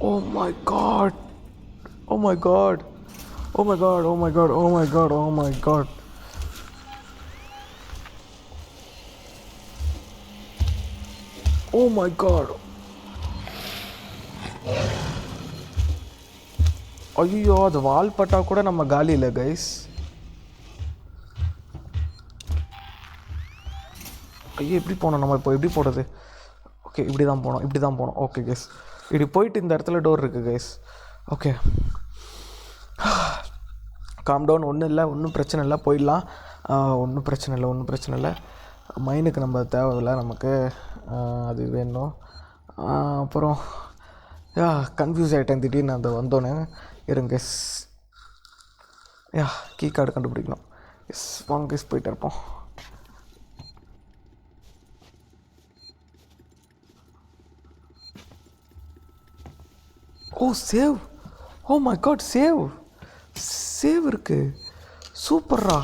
Oh my god. Oh my god. Oh my god. Oh my god. Oh my god. Oh my god. Oh my god. ஐயோ அது வால் பட்டா கூட நம்ம காலி இல்லை கைஸ். ஐயோ எப்படி போனோம் நம்ம இப்போ? எப்படி போகிறது? ஓகே இப்படி தான் போனோம். ஓகே கைஸ் இப்படி போயிட்டு இந்த இடத்துல டோர் இருக்குது கைஸ். Okay calm down. ஒன்றும் பிரச்சனை இல்லை, போயிடலாம். ஒன்றும் பிரச்சனை இல்லை. மைனுக்கு நம்ம தேவையில்லை, நமக்கு அது வேணும். அப்புறம் கன்ஃபியூஸ் ஆகிட்டேன் திடீர்னு அந்த வந்தோன்னே. இருங்க கீ கார்டு கண்டுபிடிக்கணும். வாங்க கைஸ் போயிட்டு இருப்போம். Oh save. Oh my god save இருக்கு. சூப்பர்ரா,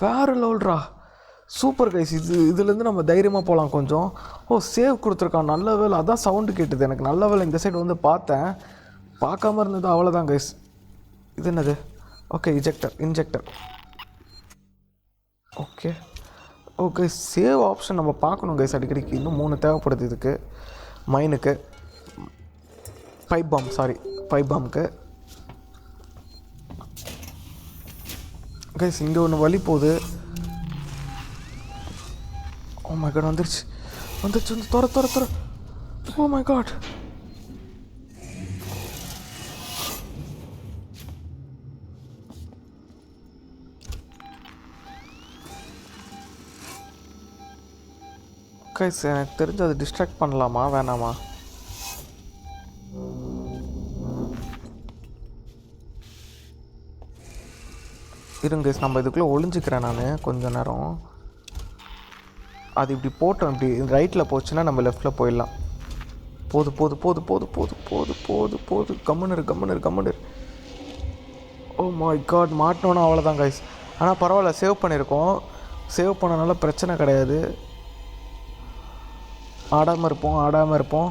வேற லெவல்ரா. Super guys. இதுலேருந்து நம்ம தைரியமாக போகலாம் கொஞ்சம். ஓ சேவ் கொடுத்துருக்கான், நல்ல வேலை. அதான் சவுண்டு கேட்டுது எனக்கு. நல்ல வேலை இந்த சைடு வந்து பார்த்தேன், பார்க்காம இருந்தது அவ்வளோதான் கைஸ். இது என்னது? Okay injector. Okay save option நம்ம பார்க்கணும் கைஸ் அடிக்கடிக்கு. இன்னும் 3 தேவைப்படுது இதுக்கு. மைனுக்கு, பைப் பாம்புக்கு கைஸ். இங்கே ஒன்று வழி போகுது. ஓ மை காட் வந்துருச்சு வந்து தொற. Oh my god. கைஸ் எனக்கு தெரிஞ்சு அது டிஸ்ட்ராக்ட் பண்ணலாமா வேணாமா? இருங்க கைஸ், நம்ம இதுக்குள்ளே ஒளிஞ்சிக்கிறேன் நான் கொஞ்ச நேரம். அது இப்படி போட்டோம், இப்படி ரைட்டில் போச்சுன்னா நம்ம லெஃப்டில் போயிடலாம். போது போது போது போது போது போது போது போது கம்முனு. ஓ மை காட், மாட்டினோன்னா அவ்வளோதான் கைஸ். ஆனால் பரவாயில்ல, சேவ் பண்ணியிருக்கோம். சேவ் பண்ணனால பிரச்சனை கிடையாது. ஆடாமல் இருப்போம்.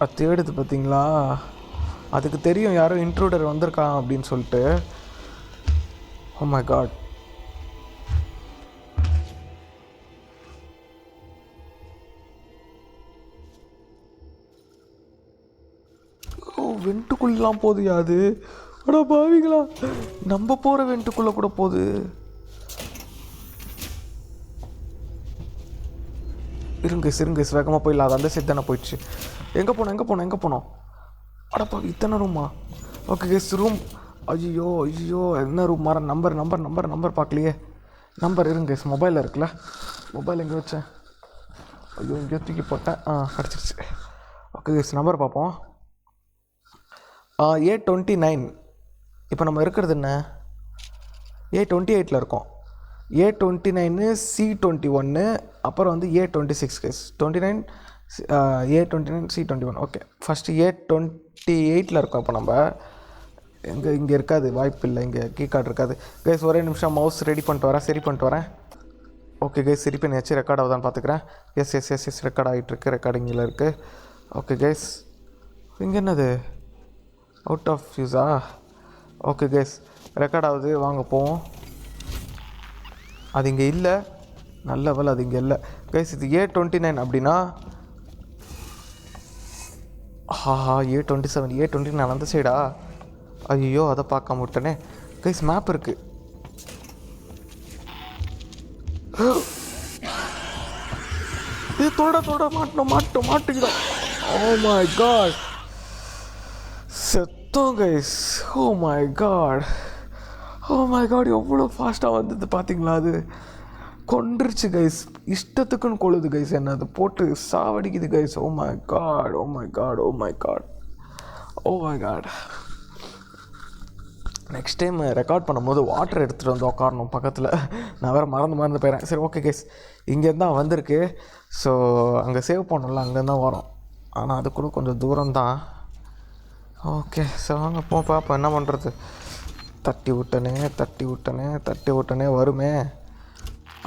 அது தேடுது பார்த்தீங்களா? அதுக்கு தெரியும் யாரோ இன்ட்ரூடர் வந்திருக்கான் அப்படின்னு சொல்லிட்டு. ஓ மை காட். ஓ, வெண்ட்டுக்குள்ளலாம் போகுது அது. அடா பாவிங்களா, நம்ம போகிற வெண்ட்டுக்குள்ளே கூட போகுது. இருங்க வேகமாக போயிடலாம். அது அந்த சைட் தானே போயிடுச்சு. எங்கே போனோம்? அடப்பா, இத்தனை ரூமா? Okay guys, room. ஐயோ என்ன ரூம்? மாற நம்பர் பார்க்கலையே. நம்பர் இருங்க கேஸ், மொபைலில் இருக்குல்ல. மொபைல் எங்கே வச்சேன்? ஐயோ, எங்கேயோ தூக்கி போட்டேன். கிடச்சிருச்சு. ஓகே கேஸ், நம்பர் பார்ப்போம். A29. இப்போ நம்ம இருக்கிறது என்ன? A28 இருக்கோம். A29 C21, அப்புறம் வந்து A26 case. 29 A29 C21. Okay, first A28 இருக்கோம். இப்போ நம்ம இங்கே இருக்காது, வாய்ப்பு இல்லை. இங்கே கீ கார்டு இருக்காது கைஸ். ஒரே நிமிஷம் மவுஸ் சரி பண்ணிட்டு வரேன். ஓகே கைஸ், சரி பண்ணியாச்சு. ரெக்கார்ட் ஆகுதான்னு பார்த்துக்கிறேன். எஸ் ரெக்கார்ட் ஆகிட்டுருக்கு. ரெக்கார்டிங்கில் இருக்குது. ஓகே கைஸ், இங்கே என்னது? அவுட் ஆஃப் யூஸா? ஓகே கைஸ், ரெக்கார்ட் ஆகுது. வாங்க போவோம். அது இங்கே இல்லை. நல்ல வேலை அது இங்கே இல்லை கைஸ். இது A29 அப்படின்னா A27 A29 அந்த சைடா? ஐயோ, அதை பார்க்காம விட்டனே கைஸ். மேப் இருக்குது. இது தொட மாட்டுக்கிட்டோம். ஓ மை காட், செத்தோம் கைஸ். ஓ மை காட், எவ்வளோ ஃபாஸ்ட்டாக வந்தது பார்த்தீங்களா? அது கொண்டுருச்சு கைஸ். இஷ்டத்துக்குன்னு கொள்ளுது கைஸ். என்ன அது போட்டு சாவடிக்குது guys. Oh my god. Next time record பண்ணும்போது வாட்டர் எடுத்துகிட்டு வந்து உட்காரணும் பக்கத்தில். நான் வேறு மறந்து போயிடுறேன். சரி ஓகே கைஸ், இங்கேருந்து தான் வந்திருக்கு. ஸோ அங்கே சேவ் பண்ணல, அங்கேருந்து தான் வரும். ஆனால் அது கூட கொஞ்சம் தூரம்தான். ஓகே, சரி வாங்க பார்ப்போம் என்ன பண்ணுறது. தட்டி விட்டனே வருமே.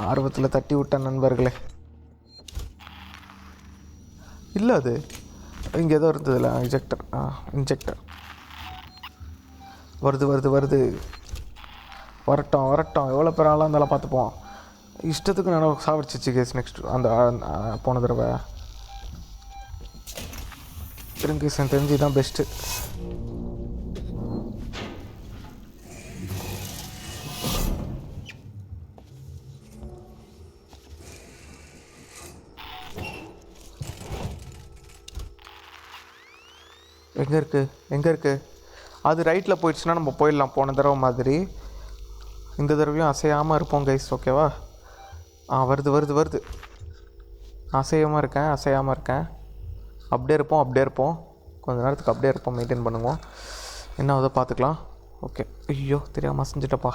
ஆர்வத்தில் தட்டி விட்டேன் நண்பர்களே. இல்லை, அது இங்கே ஏதோ இருந்ததில்ல. இன்ஜெக்டர் வருது. வரட்டும். எவ்வளோ பேர் ஆளாக இருந்தாலும் பார்த்துப்போம். இஷ்டத்துக்கு நான் சாவடிச்சிச்சு கேஸ். நெக்ஸ்ட் அந்த போன தடவை இருங்க கேஸ், எனக்கு தெரிஞ்சு தான் பெஸ்ட்டு. எங்கே இருக்குது? அது ரைட்டில் போயிடுச்சுன்னா நம்ம போயிடலாம் போன தடவை மாதிரி. இந்த தடவையும் அசையாமல் இருப்போம் கைஸ், ஓகேவா? வருது. அசையாமல் இருக்கேன். அப்படியே இருப்போம். கொஞ்ச நேரத்துக்கு அப்படியே இருப்போம். மெயின்டைன் பண்ணுவோம். என்ன ஆகுதோ பார்த்துக்கலாம். ஓகே. ஐயோ, தெரியாமல் செஞ்சிட்டப்பா.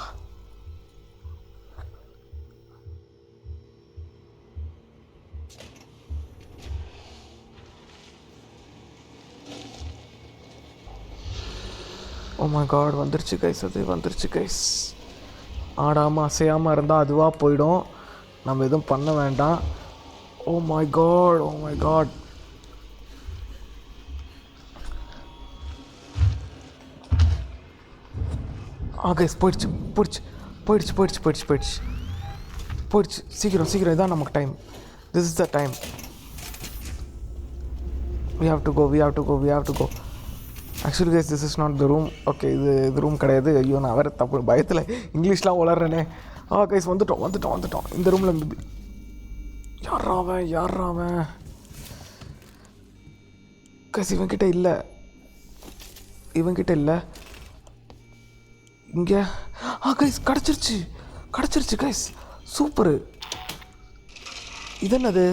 ஓ மை காட், வந்துருச்சு கைஸ். ஆடாமல் அசையாமல் இருந்தால் அதுவாக போயிடும். நம்ம எதுவும் பண்ண வேண்டாம். ஓ மை காட். கைஸ், போயிடுச்சு. சீக்கிரம் இதான் நமக்கு time. This is the time. we have to go. Actually guys, this is not the room. Okay, இது ரூம் கிடையாது. ஐயோ, நான் வேறு தப்பு பயத்தில் இங்கிலீஷ்லாம் வளர்றேனே. கைஸ், வந்துட்டோம். இந்த ரூமில் இருந்து யாராவன் கைஸ். இவன்கிட்ட இல்லை. இங்கே கைஸ், கிடச்சிருச்சு. கிடச்சிருச்சு கைஸ், சூப்பரு. இது என்னது?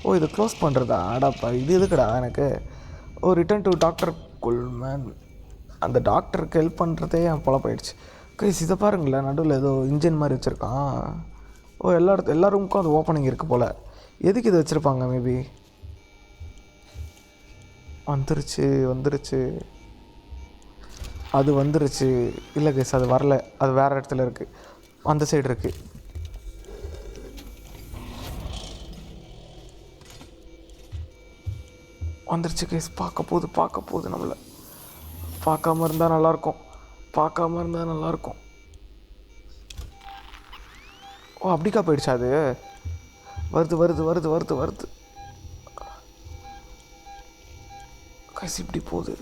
ஓ, இதை க்ளோஸ் பண்ணுறதா? ஆடாப்பா, இது எதுக்குடா எனக்கு? ஓ, ரிட்டர்ன் டு டாக்டர் குல்மேன். அந்த டாக்டருக்கு ஹெல்ப் பண்ணுறதே என் போயிடுச்சு கைஸ். இதை பாருங்களேன், நடுவில் ஏதோ இன்ஜின் மாதிரி வச்சுருக்கான். ஓ, எல்லா ரூமுக்கும் அது ஓப்பனிங் இருக்குது போல். எதுக்கு இதை வச்சுருப்பாங்க? மேபி வந்துருச்சு அது வந்துருச்சு. இல்லை கைஸ், அது வரல, அது வேறு இடத்துல இருக்குது, அந்த சைடு இருக்குது. வந்துருச்சு கைஸ், பார்க்க போகுது நம்மளை. பார்க்காம இருந்தால் நல்லாயிருக்கும். ஓ, அப்படிக்கா போயிடுச்சா? அது வருது கைஸ், இப்படி போகுது.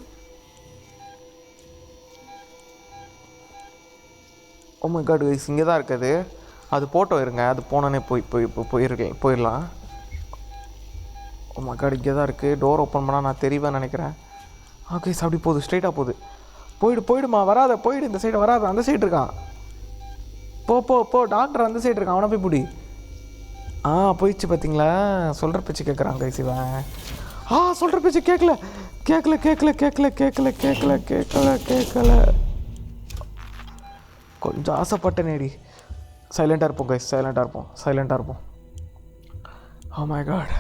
ஓ மை காட் கைஸ், இங்கே தான் இருக்குது. அது போட்டோ இருங்க, அது போனோன்னே போயிடலாம். ஓ மை காட், இங்கே தான் இருக்குது. டோர் ஓப்பன் பண்ணால் நான் தெரிவேன்னு நினைக்கிறேன். கைஸ், அப்படி போகுது, ஸ்ட்ரைட்டாக போகுது. போயிடுமா, வராத, போயிடு, இந்த சைடு வராத, அந்த சைடு இருக்கான். போ, டாக்டர் அந்த சைடு இருக்கான், அவனை போய் பிடி. போயிடுச்சு பார்த்தீங்களா? சொல்கிற பேச்சு கேட்குறான் கைஸ் இவன். சொல்கிற பேச்சு கேட்கல. கொஞ்சம் ஆசைப்பட்ட நேடி. சைலண்டாக இருப்போம் கைஸ், சைலண்டாக இருப்போம். Oh my god.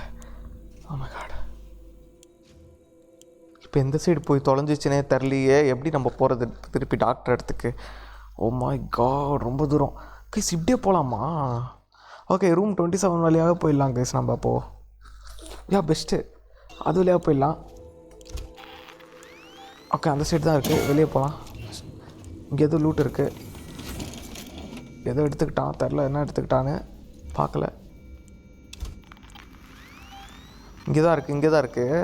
இப்போ எந்த சைடு போய் தொலைஞ்சிச்சுனே தெரியலையே. எப்படி நம்ம போகிறது திருப்பி டாக்டர் இடத்துக்கு? ஓ மை காட், ரொம்ப தூரம் கைஸ். இப்படியே போகலாமா? ஓகே, ரூம் 27 வழியாக போயிடலாம் கைஸ் நம்ம. அப்போது பெஸ்ட்டு, அது வழியாக போயிடலாம். ஓகே, அந்த சைடு தான் இருக்குது, வெளியே போகலாம். இங்கே எதுவும் லூட் இருக்குது, ஏதோ எடுத்துக்கிட்டான், தெரில என்ன எடுத்துக்கிட்டான்னு பார்க்கல. இங்கே தான் இருக்குது.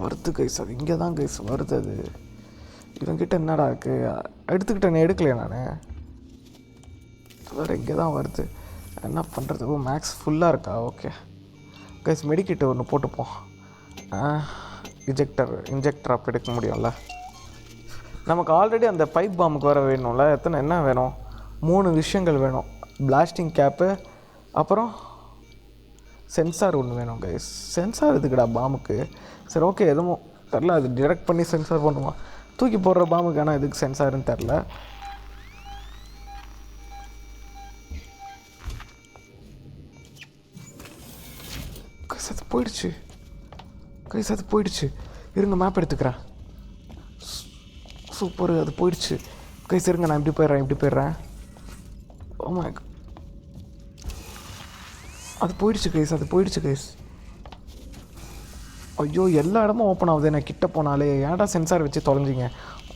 வருது கைஸ், அது இங்கே தான் கைஸ் வருது. அது இவங்கிட்ட என்னடா இருக்குது? எடுக்கலையே நான். வேறு இங்கே தான் வருது, என்ன பண்ணுறது? ஓ, மேக்ஸ் ஃபுல்லாக இருக்கா? ஓகே கைஸ், மெடிக்கிட்டு ஒன்று போட்டுப்போம். இன்ஜெக்டர் அப்போ எடுக்க முடியும்ல. நமக்கு ஆல்ரெடி அந்த பைப் பாம்புக்கு வர வேணும்ல. என்ன வேணும்? 3 விஷயங்கள் வேணும். பிளாஸ்டிங் கேப்பு, அப்புறம் சென்சார் ஒன்று வேணும் கைஸ். சென்சார் எதுக்குடா பாம்புக்கு? சரி ஓகே, எதுவும் தெரில, அது டிடெக்ட் பண்ணி சென்சார் பண்ணுவான். தூக்கி போடுற பாம்புக்கு ஆனால் எதுக்கு சென்சாருன்னு தெரில. கைஸ், அது போயிடுச்சு. இருங்க, மேப் எடுத்துக்கிறேன். சூப்பர், அது போயிடுச்சு கைஸ். இருங்க, நான் இப்படி போயிடுறேன். ஓ மை காட், அது போயிடுச்சு கைஸ். ஐயோ, எல்லா இடமும் ஓப்பன் ஆகுது. நான் கிட்ட போனாலே. ஏன்டா சென்சார் வச்சு தொலைஞ்சிங்க?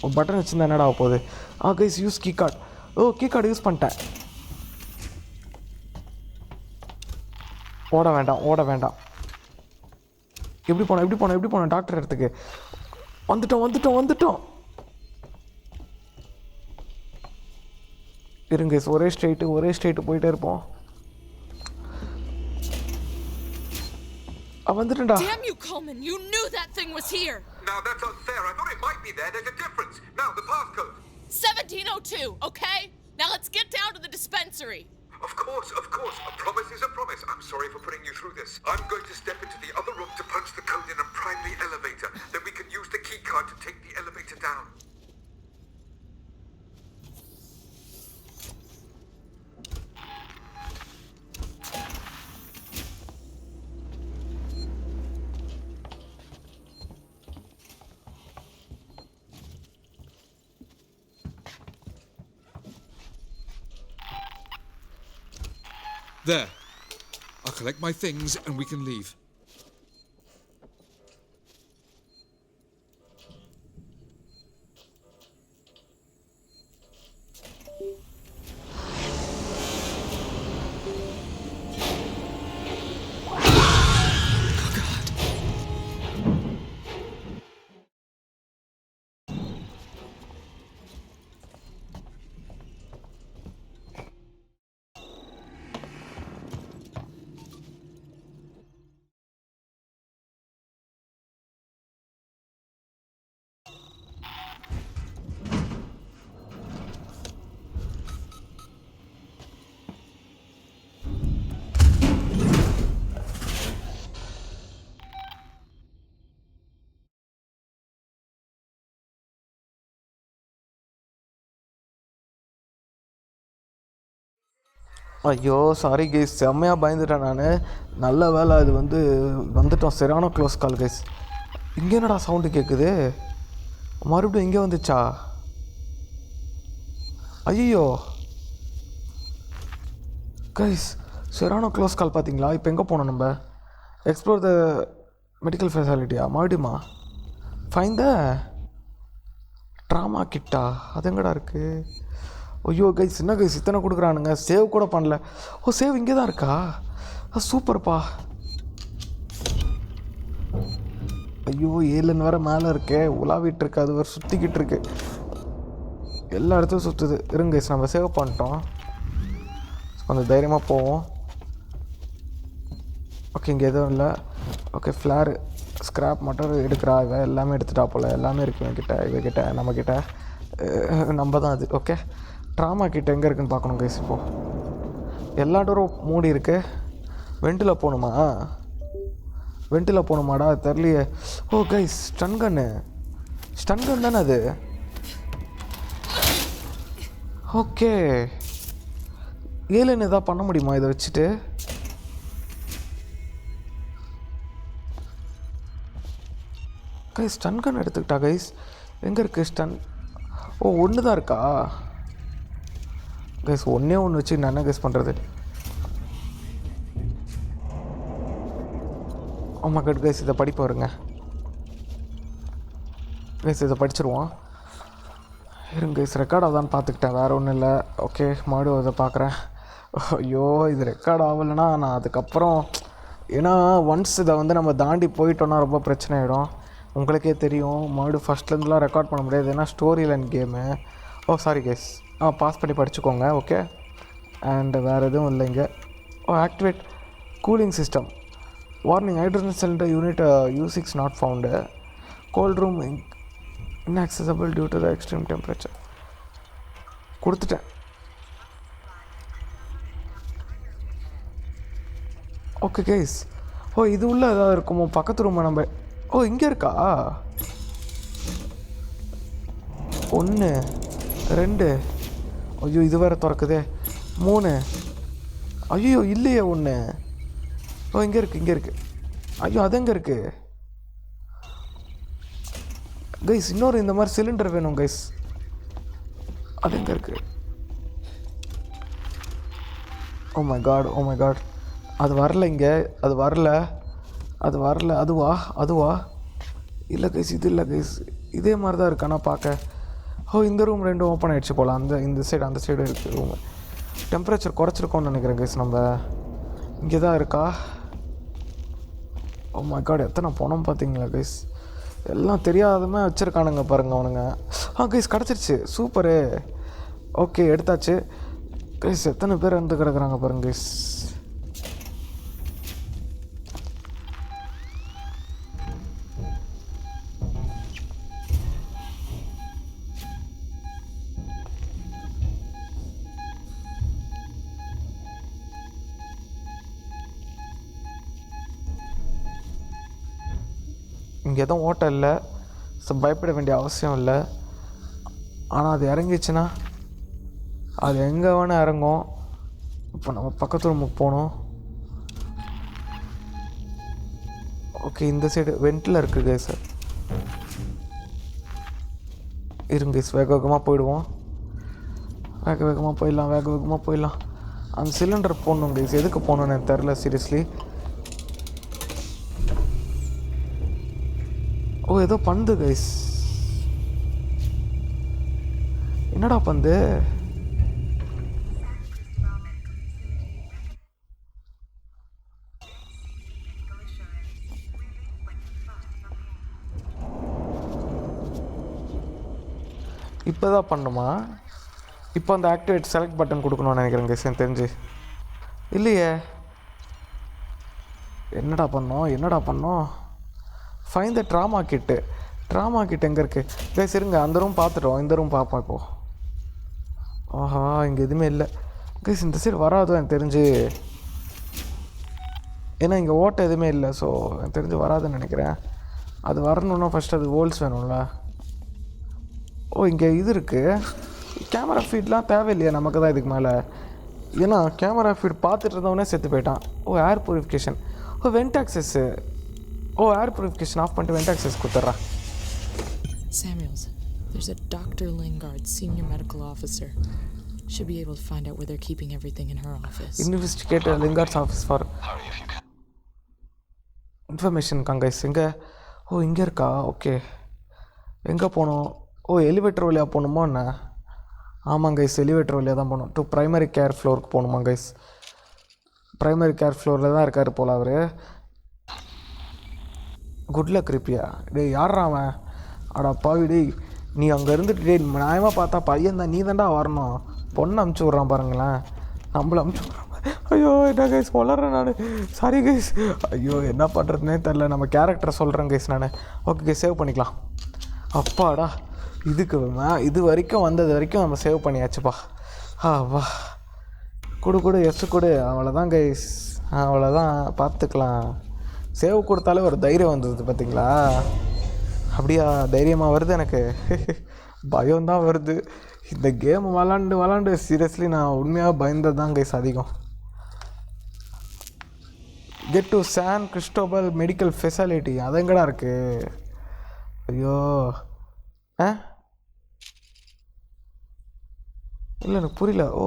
ஒரு பட்டன் வச்சுருந்தா என்னடா ஆக போகுது? Guys, use key card. Key card use பண்ணிட்டேன். ஓட வேண்டாம். எப்படி போனோம் டாக்டர் இடத்துக்கு? வந்துட்டோம். இருங்க, ஒரே ஸ்ட்ரெயிட்டு போயிட்டே இருப்போம். வந்துட்டேன்டா. Damn you, Coleman! You knew that thing was here! Now that's unfair. I thought it might be there. There's a difference. Now, the passcode. 1702, okay? Now let's get down to the dispensary. Of course. A promise is a promise. I'm sorry for putting you through this. I'm going to step into the other room to punch the code in and prime the elevator. Then we can use the key card to take the elevator down. There. I'll collect my things and we can leave. ஐயோ sorry guys, செம்மையாக பயந்துட்டேன் நான். நல்ல வேலை அது வந்துட்டோம். சரியான close கால் guys. இங்கே என்னடா சவுண்டு கேட்குது? மறுபடியும் இங்கே வந்துச்சா? ஐயோ கைஸ், சரியான க்ளோஸ் கால் பார்த்தீங்களா? இப்போ எங்கே போனோம் நம்ம? எக்ஸ்ப்ளோர் த மெடிக்கல் ஃபெசிலிட்டியா? மறுபடியுமா? ஃபைன் த ட்ராமா கிட்டா? அது எங்கடா இருக்குது? ஐயோ கைஸ், என்ன கைஸ் இத்தனை கொடுக்குறானுங்க, சேவ் கூட பண்ணல. ஓ சேவ் இங்கே தான் இருக்கா? சூப்பர்ப்பா. ஐயோ ஏலன் வேறு மேலே இருக்கே, உலாவிட்டு இருக்கு, அது வேறு சுற்றிக்கிட்டு இருக்கு, எல்லா இடத்துலையும் சுற்றுது. இருங்க கைஸ், நம்ம சேவ் பண்ணிட்டோம், கொஞ்சம் தைரியமாக போவோம். ஓகே இங்கே எதுவும் இல்லை. ஓகே ஃப்ளாரு ஸ்க்ராப் மட்டும் எடுக்கிறா, இவன் எல்லாமே எடுத்துட்டா போல். எல்லாமே இருக்குது இவன்கிட்ட, இவகிட்ட, நம்மக்கிட்ட, நம்ம தான் அது. ஓகே ட்ராமா கிட்ட எங்கே இருக்குன்னு பார்க்கணும் கைஸ். இப்போது எல்லா டோரும் மூடி இருக்கு. வெண்டில் போகணுமா? வெண்டில் போகணுமாடா தெரிலையே. ஓ கைஸ், ஸ்டன் கன் தானே அது? ஓகே ஏலியன் எதாவது பண்ண முடியுமா இதை வச்சுட்டு? கைஸ் ஸ்டன் கன் எடுத்துக்கிட்டா கைஸ். எங்கே இருக்குது ஸ்டன்? ஓ ஒன்று தான் இருக்கா கைஸ்? ஒன்றே ஒன்று வச்சு நான் என்ன கைஸ் பண்ணுறது? ஆமாம் கட் கைஸ், இதை படிப்பு வருங்க கைஸ், இதை படிச்சிருவோம். இருங்க கைஸ், ரெக்கார்ட் ஆகுதான்னு பார்த்துக்கிட்டேன், வேறு ஒன்றும் இல்லை. ஓகே மறுபடியும் இதை பார்க்குறேன். ஐயோ இது ரெக்கார்ட் ஆகலைன்னா நான் அதுக்கப்புறம், ஏன்னா ஒன்ஸ் இதை நம்ம தாண்டி போயிட்டோன்னா ரொம்ப பிரச்சனை ஆகிடும். உங்களுக்கே தெரியும், மறுபடியும் ஃபஸ்ட்லேருந்துலாம் ரெக்கார்ட் பண்ண முடியாது, ஏன்னா story line game. Oh sorry guys, pass பண்ணி படிச்சுக்கோங்க. ஓகே அண்ட் வேறு எதுவும் இல்லைங்க. Oh activate cooling system. Warning, hydrogen cylinder unit U6 not found. Cold room inaccessible due to the extreme temperature. கொடுத்துட்டேன். ஓகே கைஸ், ஓ இது உள்ள ஏதாவது இருக்குமோ? பக்கத்து ரூமை நம்ம, ஓ இங்கே இருக்கா? 1 2, ஐயோ இது வேறு திறக்குதே. 3, ஐயோ இல்லையே 1. ஓ இங்கே இருக்குது. ஐயோ அது எங்கே இருக்குது கைஸ்? இன்னொரு இந்த மாதிரி சிலிண்டர் வேணும் கைஸ், அது எங்கே இருக்குது? ஓ மை காட், அது வரல இங்கே, அது வரல. அதுவா இல்லை கைஸ், இது இல்லை கைஸ், இதே மாதிரி தான் இருக்கு ஆனால் பார்க்க. ஓ இந்த ரூம் 2 ஓப்பன் ஆகிடுச்சு போல். இந்த சைடு அந்த சைடு இருக்குது ரூமு. டெம்பரேச்சர் குறைச்சிருக்கோன்னு நினைக்கிறேன் கைஸ். நம்ம இங்கே தான் இருக்கா? ஓ மை காட், எத்தனை பணம் பார்த்தீங்களா கைஸ்? எல்லாம் தெரியாதமே வச்சுருக்கானுங்க பாருங்க அவனுங்க. கைஸ் கிடச்சிருச்சு, சூப்பரு. ஓகே எடுத்தாச்சு கைஸ். எத்தனை பேர் வந்து கிடக்குறாங்க பாருங்க கைஸ். இங்கே எதுவும் ஓட்டம் இல்லை, ஸோ பயப்பட வேண்டிய அவசியம் இல்லை. ஆனால் அது இறங்கிச்சுன்னா அது எங்கே வேணால் இறங்கும். இப்போ நம்ம பக்கத்து ரூமுக்கு போகணும். ஓகே இந்த சைடு வெண்டில் இருக்குது சார். இருங்க வேக வேகமாக போயிடுவோம். வேக வேகமாக போயிடலாம். அந்த சிலிண்டர் போடணும் கைஸ். எதுக்கு போகணுன்னு எனக்கு தெரில சீரியஸ்லி. ஓ ஏதோ பந்து கைஸ், என்னடா பந்து? இப்போ தான் பண்ணுமா? இப்போ அந்த ஆக்டிவேட் செலக்ட் பட்டன் கொடுக்கணும்னு நினைக்கிறேன் கைஸ் எனக்கு தெரிஞ்சு. இல்லையே, என்னடா பண்ணோம்? ஃபைன் த ட்ராமா கிட்டு எங்கே இருக்குது கைஸ்? இருங்க அந்த ரூம் பார்த்துட்டோம், இந்த ரூம் பார்ப்போம் இப்போது. ஆஹா இங்கே எதுவுமே இல்லை கைஸ். இந்த சைடு வராதோ எனக்கு தெரிஞ்சு, ஏன்னா இங்கே ஓட்டை எதுவுமே இல்லை. ஸோ எனக்கு தெரிஞ்சு வராதுன்னு நினைக்கிறேன். அது வரணுன்னா ஃபஸ்ட்டு அது ஹோல்ஸ் வேணும்ல. ஓ இங்கே இது இருக்குது, கேமரா ஃபீட்லாம் தேவையில்லையா நமக்கு தான் இதுக்கு மேலே? ஏன்னா கேமரா ஃபீட் பார்த்துட்டு இருந்தவனே செத்து போயிட்டான். Oh air purification. Oh vent access. Oh air purification off பண்ணிட்டு வெண்ட் ஆக்சஸ் கொடுத்துட்றா. Samuels, there's a Dr. Lingard, senior medical officer. Should be able to find out where they're keeping everything in her office. Investigate Lingard's office for information guys. எங்கே? ஓ இங்கே இருக்கா? Okay. எங்கே போகணும்? ஓ elevator வழியாக போகணுமா என்ன? ஆமாம் கைஸ், எலிவேட்டர் வழியாக தான் போகணும். டு ப்ரைமரி கேர் ஃப்ளோருக்கு போகணுமா கைஸ்? ப்ரைமரி கேர் ஃப்ளோரில் தான் இருக்கார் போல் அவர். Good luck ரிப்பியா. டேய் யாரா அவன்? அடா பாவி டேய், நீ அங்கே இருந்துட்டு டேய் நியாயமாக பார்த்தா பையன் தான், நீ தான்டா வரணும். பொண்ணை அமுச்சு விட்றான் பாருங்களேன், நம்மளை அமுச்சு விட்றான். ஐயோ என்ன கைஸ் வளர்றேன் நான், சாரி கைஸ். ஐயோ என்ன பண்ணுறதுனே தெரில. நம்ம கேரக்டரை சொல்கிறேன் கைஸ் நான். ஓகே கைஸ், சேவ் பண்ணிக்கலாம். அப்பாடா, இது வரைக்கும் வந்தது வரைக்கும் நம்ம சேவ் பண்ணியாச்சுப்பா. வா கொடு எஸ் கொடு. அவ்வளோதான் கைஸ், அவ்வளோதான், பார்த்துக்கலாம். சேவ் கொடுத்தாலே ஒரு தைரியம் வந்தது பார்த்தீங்களா? அப்படியா, தைரியமாக வருது எனக்கு. பயம்தான் வருது. இந்த கேம் விளாண்டு சீரியஸ்லி நான் உண்மையாக பயந்தது தான் கைஸ் அதிகம். Get to San Cristobal medical facility. அது எங்கடா இருக்குது? ஐயோ இல்லை எனக்கு புரியல. ஓ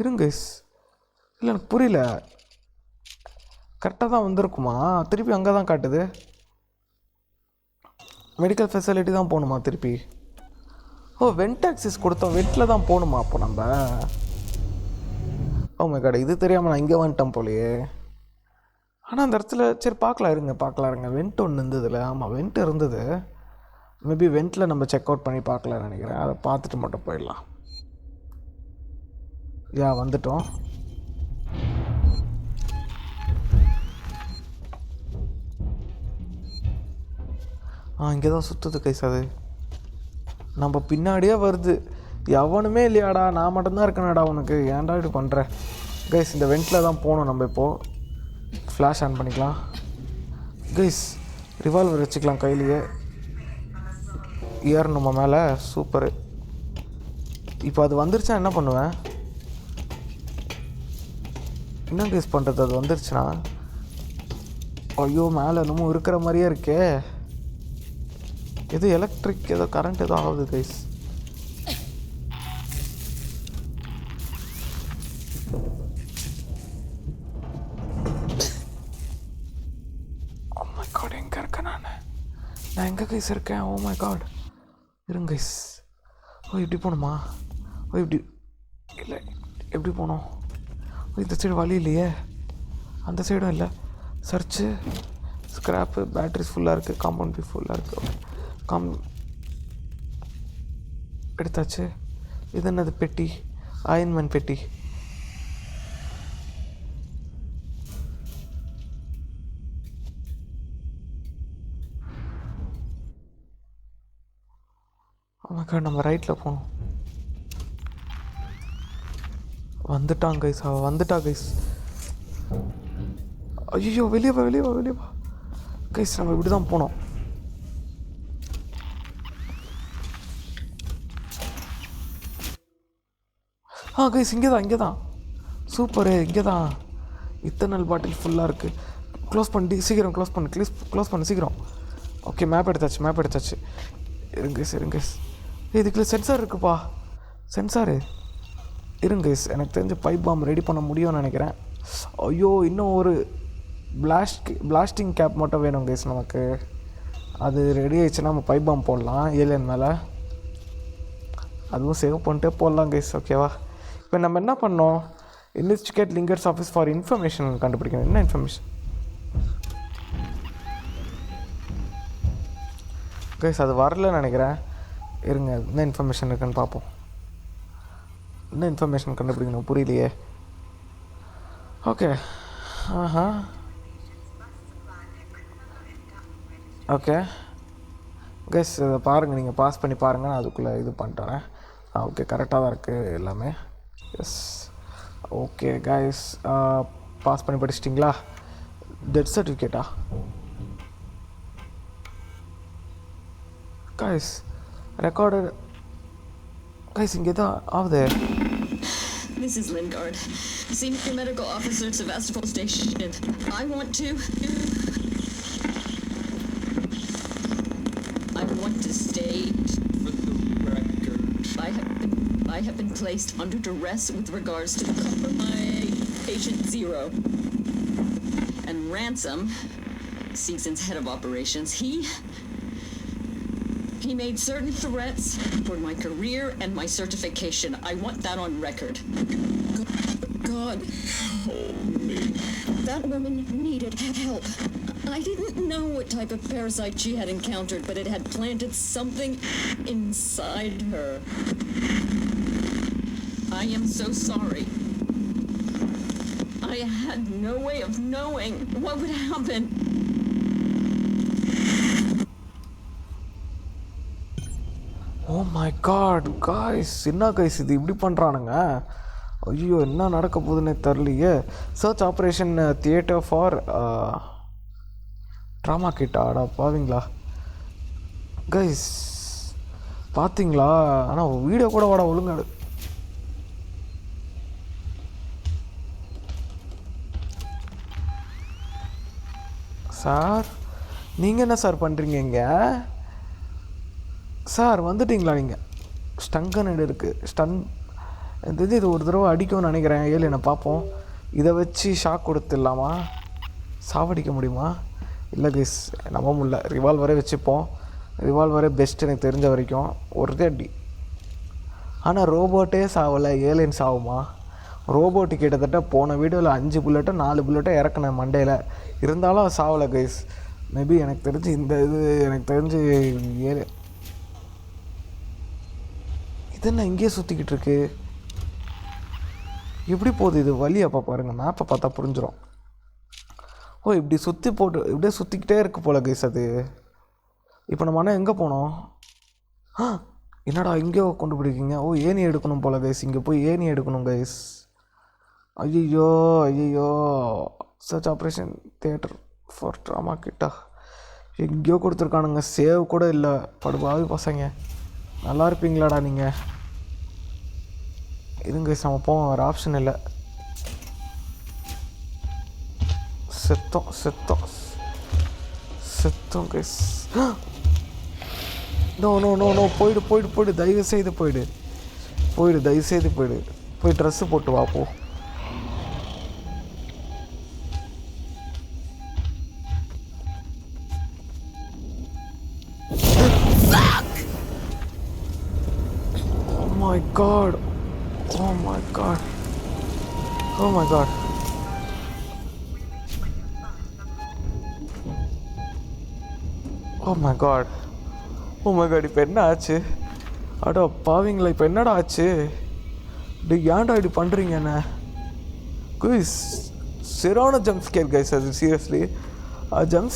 இருங்க கைஸ், இல்லை எனக்கு புரியல. கரெக்டாக தான் வந்திருக்குமா? திருப்பி அங்கே தான் காட்டுது. மெடிக்கல் ஃபெசிலிட்டி தான் போகணுமா திருப்பி? ஓ வெண்ட் ஆக்சஸ் கொடுத்தோம், வெண்ட்டில் தான் போகணுமா அப்போ நம்ம? ஓ மை காட், இது தெரியாமல் நான் இங்கே வந்துட்டேன் போலையே. ஆனால் அந்த இடத்துல சரி பார்க்கலாம் இருங்க. வெண்ட் ஒன்று இருந்ததுல. ஆமாம் வெண்ட் இருந்தது. மேபி வெண்ட்டில் நம்ம செக் அவுட் பண்ணி பார்க்கலான்னு நினைக்கிறேன். அதை பார்த்துட்டு மட்டும் போயிடலாம். வந்துட்டோம். இங்கே தான் சுற்றுது கைஸ். அது நம்ம பின்னாடியே வருது. எவனுமே இல்லையாடா, நான் மட்டும்தான் இருக்கேனாடா உனக்கு, ஏன்டா இப்படி பண்ணுற? கைஸ் இந்த வெண்ட்டில் தான் போகணும் நம்ம. இப்போது ஃப்ளாஷ் ஆன் பண்ணிக்கலாம் கைஸ். ரிவால்வர் வச்சுக்கலாம் கையிலேயே. ஏறணும் நம்ம மேலே. சூப்பரு. இப்போ அது வந்துருச்சா என்ன பண்ணுவேன்? என்ன கைஸ் பண்ணுறது? அது வந்துருச்சுன்னா ஐயோ மேலே இன்னமும் இருக்கிற மாதிரியே இருக்கே. ஏதோ எலக்ட்ரிக் ஏதோ கரண்ட் ஏதோ ஆகுது கைஸ். ஓ மை காட், எங்கே இருக்கேன் நான் எங்கே கைஸ் இருக்கேன்? ஓ மை காட், இருங்க கைஸ். ஓ இப்படி போகணுமா? ஓ இப்படி இல்லை, எப்படி போகணும்? இந்த சைடு வழி இல்லையே, அந்த சைடும் இல்லை. சர்ச்சு, ஸ்க்ராப்பு, பேட்ரிஸ் ஃபுல்லாக இருக்குது, காம்பவுண்ட் பி ஃபுல்லாக இருக்குது. எடுத்தாச்சு. இது என்னது? பெட்டி, அயன்மேன் பெட்டி. ஆமாக்கா நம்ம ரைட்டில் போகணும். வந்துட்டான் கைஸ், அவள் வந்துட்டா கைஸ். ஐயோ வெளியே வா கைஸ். நம்ம இப்படி தான் போனோம். கைஸ் இங்கே தான் சூப்பரு. இங்கே தான் இத்தனல் பாட்டில் ஃபுல்லாக இருக்குது. க்ளோஸ் பண்ணி சீக்கிரம் க்ளோஸ் பண்ணு சீக்கிரம். ஓகே மேப் எடுத்தாச்சு. இருங்க இதுக்குள்ள சென்சார் இருக்குப்பா. சென்சாரு இருங்க. எனக்கு தெரிஞ்ச பைப் பாம் ரெடி பண்ண முடியும்னு நினைக்கிறேன். ஐயோ இன்னும் ஒரு பிளாஸ்டிங் கேப் மட்டும் வேணும் கைஸ் நமக்கு. அது ரெடி ஆயிடுச்சுன்னா நம்ம பைப் பாம் போடலாம் ஏலியன் மேலே. அதுவும் சேவ் பண்ணிட்டே போடலாம் கைஸ். ஓகேவா? இப்போ நம்ம என்ன பண்ணோம்? Investigate linkers office for information கண்டுபிடிக்கணும். என்ன இன்ஃபர்மேஷன் கைஸ்? அது வரலன்னு நினைக்கிறேன். இருங்க என்ன இன்ஃபர்மேஷன் இருக்குன்னு பார்ப்போம். என்ன இன்ஃபர்மேஷன் கண்டுபிடிக்கணும் புரியலையே. ஓகே ஓகே கைஸ் இதை பாருங்கள், நீங்கள் பாஸ் பண்ணி பாருங்கள். நான் அதுக்குள்ளே இது பண்ணுறேன். ஓகே கரெக்டாக தான் இருக்குது எல்லாமே. எஸ் ஓகே கைஸ், பாஸ் பண்ணி படிச்சிட்டிங்களா? டெத் சர்டிஃபிகேட்டா கைஸ்? ரெக்கார்டு கைஸ் இங்கே தான் ஆகுது. This is Lingard, Senior Medical Officer at Sevastopol Station. I want to state for the record, I have been placed under duress with regards to compromise patient 0. And Ransom, Season's head of operations, he made certain threats for my career and my certification. I want that on record. God, that woman needed help. I didn't know what type of parasite she had encountered, but it had planted something inside her. I am so sorry. I had no way of knowing what would happen. Oh my god guys, என்ன guys இது இப்படி பண்ணுறானுங்க? ஐயோ என்ன நடக்க போகுதுன்னே தெரிலையே. Search operation theatre for trauma கிட்டா ஆடா பாவீங்களா கைஸ், பார்த்தீங்களா? ஆனால் வீடியோ கூட வாடா ஒழுங்காடு. சார் நீங்கள் என்ன சார் பண்ணுறீங்க இங்கே? சார் வந்துட்டிங்களா நீங்கள்? ஸ்டங்கன் இருக்குது. இது ஒரு தடவை அடிக்கும்னு நினைக்கிறேன். என்னை பார்ப்போம். இதை வச்சு ஷாக் கொடுத்துடலாமா? சாவடிக்க முடியுமா? இல்லை கைஸ், நம்ப முடியல. ரிவால்வரே வச்சுப்போம். ரிவால்வரே பெஸ்ட் எனக்கு தெரிஞ்ச வரைக்கும். ஒருதே அடி. ஆனால் ரோபோட்டே சாவலை, ஏலியன் சாவுமா? ரோபோட்டு கிட்டத்தட்ட போன வீடியோவில் 5 புல்லட்டோ 4 புல்லட்டோ இறக்குனேன் மண்டையில். இருந்தாலும் சாவலை கைஸ். மேபி எனக்கு தெரிஞ்சு இந்த எனக்கு தெரிஞ்சு இது என்ன இங்கேயே சுற்றிக்கிட்டு இருக்கு? எப்படி போகுது இது? வழி அப்போ பாருங்கள், மேப்பை பார்த்தா புரிஞ்சிடும். ஓ இப்படி சுற்றி போட்டு இப்படியே சுற்றிக்கிட்டே இருக்கு போல கைஸ் அது. இப்போ நம்ம ஆனால் எங்கே போனோம்? என்னடா இங்கே கொண்டு போயிருக்கீங்க? ஓ ஏணி எடுக்கணும் போல கைஸ். இங்கே போய் ஏணி எடுக்கணும் கைஸ். ஐயோ search operation theatre for trauma கிட்டா எங்கேயோ கொடுத்துருக்கானுங்க. சேவ் கூட இல்லை. படுபாவி பசங்க, நல்லா இருப்பீங்களாடா நீங்கள்? இருங்க நம்ம போவோம், வேறு ஆப்ஷன் இல்லை. செத்தோம் கைஸ். நோ போயிடு தயவு செய்து போயிடு. போய் ட்ரெஸ்ஸு போட்டு வா போ. Oh my god. இப்போ என்ன ஆச்சு? அடோ பாவீங்களா, இப்போ என்னடா ஆச்சு? ஏன்டா இப்படி பண்ணுறீங்க என்ன? கைஸ் சரியான ஜம்ப் ஸ்கேர் கைஸ். அது சீரியஸ்லி ஜம்ப்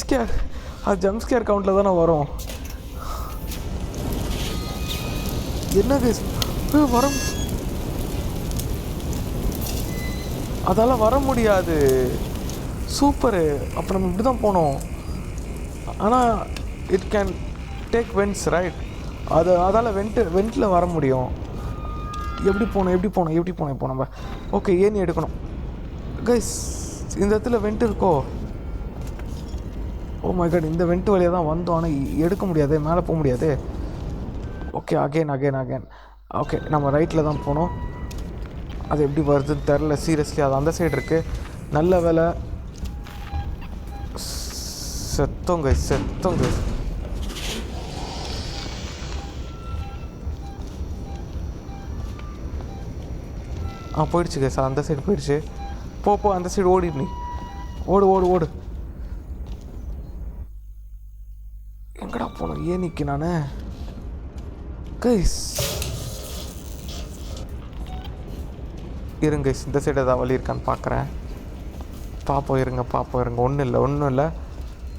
ஸ்கேர் கவுண்டில் தானே வரும். என்ன கைஸ் அதால் வர முடியாது. சூப்பரு. அப்போ நம்ம இப்படி தான் போனோம். ஆனால் it can take vents right. அதால் வெண்ட்டில் வர முடியும். எப்படி போனோம் இப்போ நம்ம? ஓகே ஏணி எடுக்கணும் கைஸ். இந்த இடத்துல வெண்ட் இருக்கோ? ஓ மை காட், இந்த வெண்ட் வழியாக தான் வந்தோம். ஆனால் எடுக்க முடியாது, மேலே போக முடியாது. ஓகே அகெயின் ஓகே நம்ம ரைட்டில் தான் போனோம். அது எப்படி வருதுன்னு தெரில சீரியஸ்லி. அது அந்த சைடு இருக்குது. நல்ல வேலை. செத்தோங்க. போயிடுச்சு கைஸ். அந்த சைடு போயிடுச்சு. போ அந்த சைடு ஓடிடு. நீ ஓடு. எங்கடா போனோம் ஏனிக்கு நான் கைஸ்? இருங்க கைஸ், இந்த சைடு ஏதாவது வழி இருக்கான்னு பார்க்குறேன். பார்ப்போம் இருங்க. ஒன்றும் இல்லை.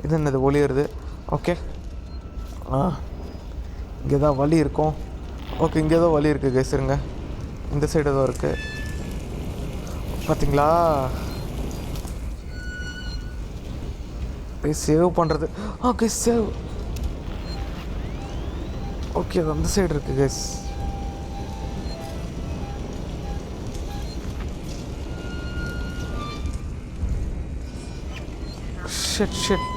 இது என்னது ஒளியுறது? ஓகே இங்கே தான் வழி இருக்கும். ஓகே இங்கே ஏதோ வழி இருக்குது கைஸ். இருங்க, இந்த சைடு ஏதோ இருக்குது பார்த்தீங்களா? சேவ் பண்ணுறது. Guys save. ஓகே அது அந்த சைடு இருக்குது கைஸ். Shit shit.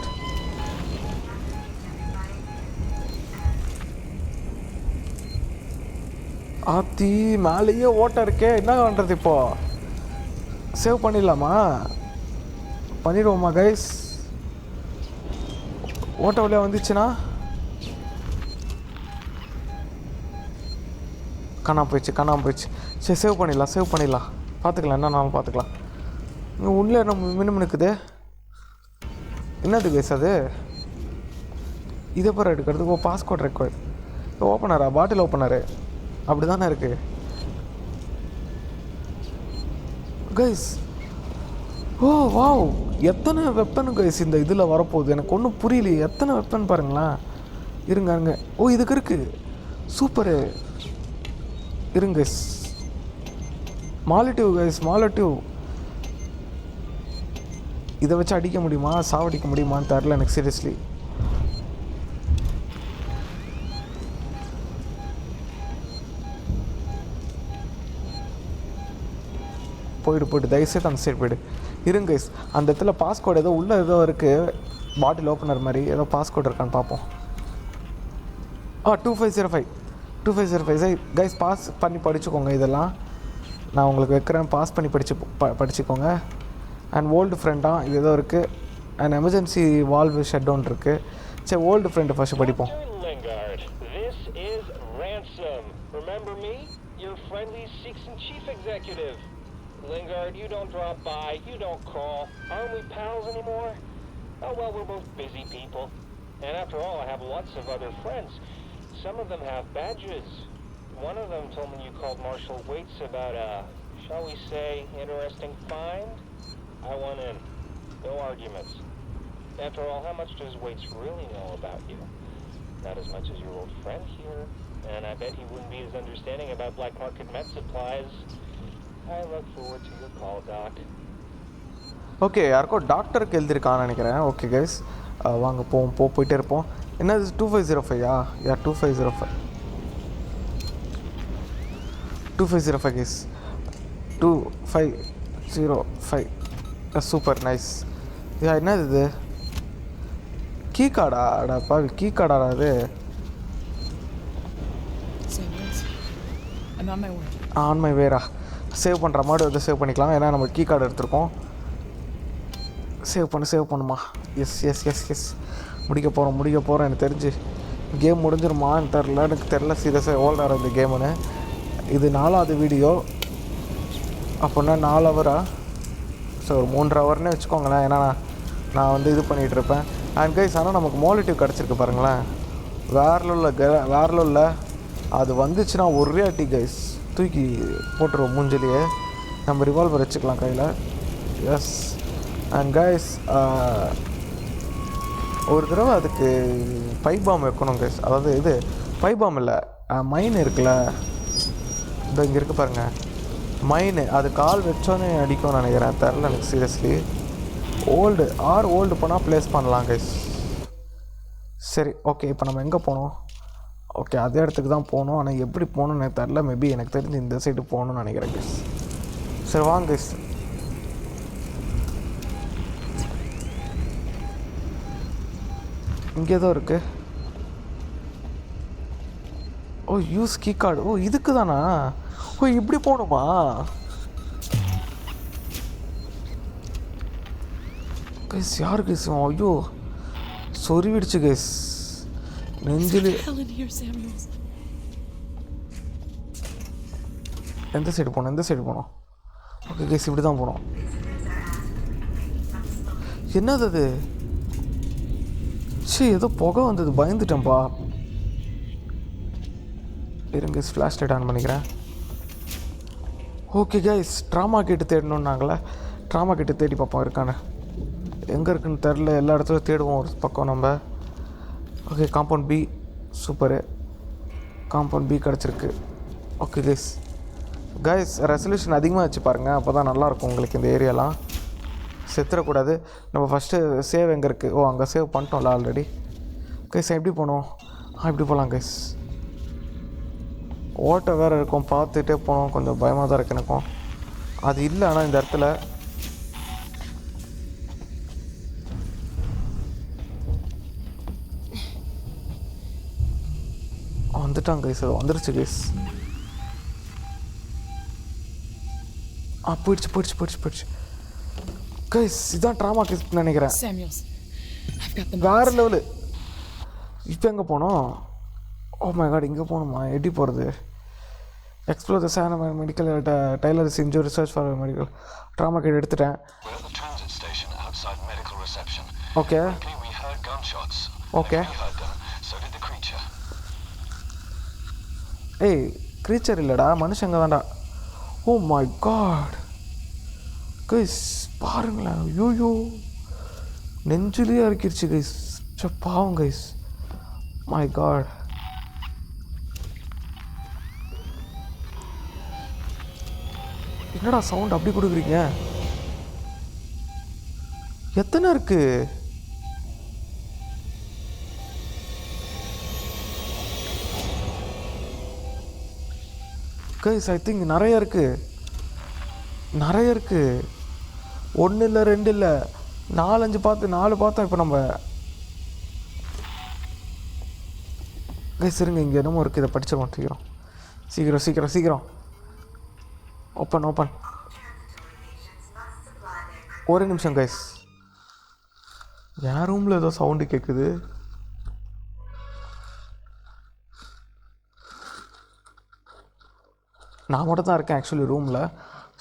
ஆத்தி மேலேயே ஓட்டை இருக்கே, என்ன பண்ணுறது இப்போ? சேவ் பண்ணிடலாமா? பண்ணிடுவோமா கைஸ்? ஓட்ட வழியாக வந்துச்சுன்னா காணாமல் போயிடுச்சு. சரி சேவ் பண்ணிடலாம். பார்த்துக்கலாம், என்னன்னாலும் பார்த்துக்கலாம். இங்கே உள்ளே நம்ம மினிமம் இருக்குது. என்னது கைஸ் அது? இதை பேர் எடுக்கிறதுக்கு பாஸ்கோட் ரெக்வயர்ட். ஓப்பனரா? பாட்டில் ஓப்பனரு அப்படி தானே இருக்குது கைஸ். ஓ வாவ், எத்தனை வெப்பன் கைஸ் இந்த இதில் வரப்போகுது? எனக்கு ஒன்றும் புரியலையே. எத்தனை வெப்பன் பாருங்களேன். இருங்க. ஓ இதுக்கு இருக்குது. சூப்பரு. இருங்க கைஸ். மாலட்டிவ். இதை வச்சு அடிக்க முடியுமா, சாவடிக்க முடியுமான்னு தெரில எனக்கு சீரியஸ்லி. போயிடு தயவுசெய்து அந்த சைடு போயிடு. இருங்க கைஸ், அந்த இடத்துல பாஸ்கோட் ஏதோ உள்ளே ஏதோ இருக்குது, பாட்டில் ஓப்பனர் மாதிரி ஏதோ பாஸ்கோட் இருக்கான்னு பார்ப்போம். 2505 கைஸ், பாஸ் பண்ணி படிச்சுக்கோங்க. இதெல்லாம் நான் உங்களுக்கு வைக்கிறேன், பாஸ் பண்ணி படிச்சுக்கோங்க. அண்ட் ஓல்டு ஃப்ரெண்டாக இது ஏதோ இருக்குது. And emergency valve shut down இருக்குது. சரி ஓல்டு ஃப்ரெண்டு ஃபஸ்ட்டு படிப்போம். Lingard, you don't drop by, you don't call. Aren't we pals anymore? Oh well, we're both busy people. And after all, I have lots of other friends. Some of them have badges. One of them told me you called Marshal Waits about a, shall we say, interesting find. I went in. No arguments. After all, how much does Waits really know about you? Not as much as your old friend here. And I bet he wouldn't be as understanding about black market med supplies. I look forward to your call, Doc. Okay, யாருக்கோ டாக்டருக்கு எழுதியிருக்கான்னு நினைக்கிறேன். Okay guys, வாங்க போயிட்டே இருப்போம். என்னது 2505? Yeah 2505 guys. 2505 super nice. Yeah என்னது இது? Key கார்டாடாப்பா, key கார்டாடா அது? On my vera. சேவ் பண்ணுற மாதிரி வந்து சேவ் பண்ணிக்கலாம், ஏன்னா நம்ம கீ கார்டு எடுத்துருக்கோம். சேவ் பண்ணுமா? எஸ் முடிக்க போகிறோம். எனக்கு தெரிஞ்சு கேம் முடிஞ்சிருமான்னு தெரில சீரியஸாக எவ்வளோ நேரம் இந்த கேமுன்னு. இது 4வது வீடியோ அப்படின்னா 4 ஹவரா? ஸோ ஒரு 3 ஹவர்னே வச்சுக்கோங்களேன், ஏன்னா நான் வந்து இது பண்ணிகிட்ருப்பேன். அண்ட் கைஸ், ஆனால் நமக்கு மோலிட்டிவ் கிடச்சிருக்கு பாருங்களேன். வேரில் உள்ள அது வந்துச்சுன்னா ஒரே அடி கைஸ் தூக்கி போட்டுருவோம் மூஞ்சிலேயே. நம்ம ரிவால்வர் வச்சுக்கலாம் கையில். எஸ். அண்ட் கைஸ், ஒரு தடவை அதுக்கு பைப் பாம் வைக்கணும் கைஸ். அதாவது இது பைப் பாம் இல்லை, மைன் இருக்குல்ல, இந்த இங்கே இருக்குது பாருங்கள் மைனு. அது கால் வச்சோன்னே அடிக்கும்னு நினைக்கிறேன், தெரில எனக்கு சீரியஸ்லி. ஓல்டு போனால் ப்ளேஸ் பண்ணலாம் கைஸ். சரி ஓகே, இப்போ நம்ம எங்கே போனோம்? ஓகே, அதே இடத்துக்கு தான் போகணும், ஆனால் எப்படி போகணுன்னு எனக்கு தெரில. மேபி எனக்கு தெரிஞ்சு இந்த சைடு போகணுன்னு நினைக்கிறேன் கைஸ். சரி வாங்க கைஸ். இங்கே ஏதோ இருக்குது. ஓ யூஸ் கீ கார்டு. ஓ இதுக்கு தானா? ஓ இப்படி போகணுமா? கைஸ் யார் கைஸ்? ஐயோ சொருவிடுச்சு கைஸ் நெஞ்சில். எந்த சைடு போனோம்? ஓகே கைஸ், இப்படி தான் போனோம். என்னது அது? சரி ஏதோ புகை வந்தது, பயந்துட்டேன்ப்பா. இருங்க ஃப்ளாஷ் லைட் ஆன் பண்ணிக்கிறேன். ஓகே கைஸ், ட்ராமா கிட்ட தேடணுன்னாங்களே, ட்ராமா கிட்ட தேடி பார்ப்போம் இருக்கானே. எங்கே இருக்குன்னு தெரில, எல்லா இடத்துலையும் தேடுவோம் ஒரு பக்கம் நம்ம. Okay, compound B. Super, compound B கிடச்சிருக்கு. ஓகே கைஸ் ரெசல்யூஷன் அதிகமாக வச்சு பாருங்கள், அப்போ தான் நல்லாயிருக்கும் உங்களுக்கு இந்த ஏரியாலாம். செத்துடக்கூடாது. நம்ம ஃபஸ்ட்டு சேவ் எங்கே இருக்குது? ஓ அங்கே சேவ் பண்ணிட்டோம்ல ஆல்ரெடி. கைஸ் எப்படி போகணும்? இப்படி போகலாம் கைஸ். ஓட்டை வேறு இருக்கும், பார்த்துட்டே போனோம். கொஞ்சம் பயமாக தான் இருக்குது எனக்கும். அது இல்லை ஆனால் இந்த இடத்துல வந்துட்டாங்க கைஸ், அது வந்துருச்சு கைஸ். போயிடுச்சு கைஸ். இதான் ட்ராமா கேஸ் நினைக்கிறேன். Samuels, I've got the வேறு லெவலு. இப்போ எங்கே போனோம்? ஓ மை காட், இங்கே போகணுமா? எப்படி போகிறது? Explore the San medical Taylor is injury research for medical trauma gate எடுத்துட்டேன். We're at the transit station outside medical reception. ஓகே We heard gunshots. Okay. We heard them. So did the creature. ஏய், creature இல்லைடா, மனுஷங்க தான்டா. Oh my god guys, பாருங்களேன். ஐயோ, நெஞ்சிலேயே அறுக்கிடுச்சு கைஸ். பாவம் கைஸ். My god. என்னடா சவுண்ட் அப்படி கொடுக்குறீங்க? எத்தனை இருக்கு? கைஸ், ஐ திங்க் நிறைய இருக்கு. ஒன்று இல்லை, 2 இல்லை, 4-5 பார்த்தோம் இப்போ நம்ம. கைஸ் இருங்க, இங்கே என்னமோ இருக்குது, இதை படிச்சிருவோம். சீக்கிரம். ஓப்பன். ஒரு நிமிஷம் கைஸ், என் ரூமில் ஏதோ சவுண்டு கேட்குது. நான் மட்டும் தான் இருக்கேன் ஆக்சுவலி ரூமில்.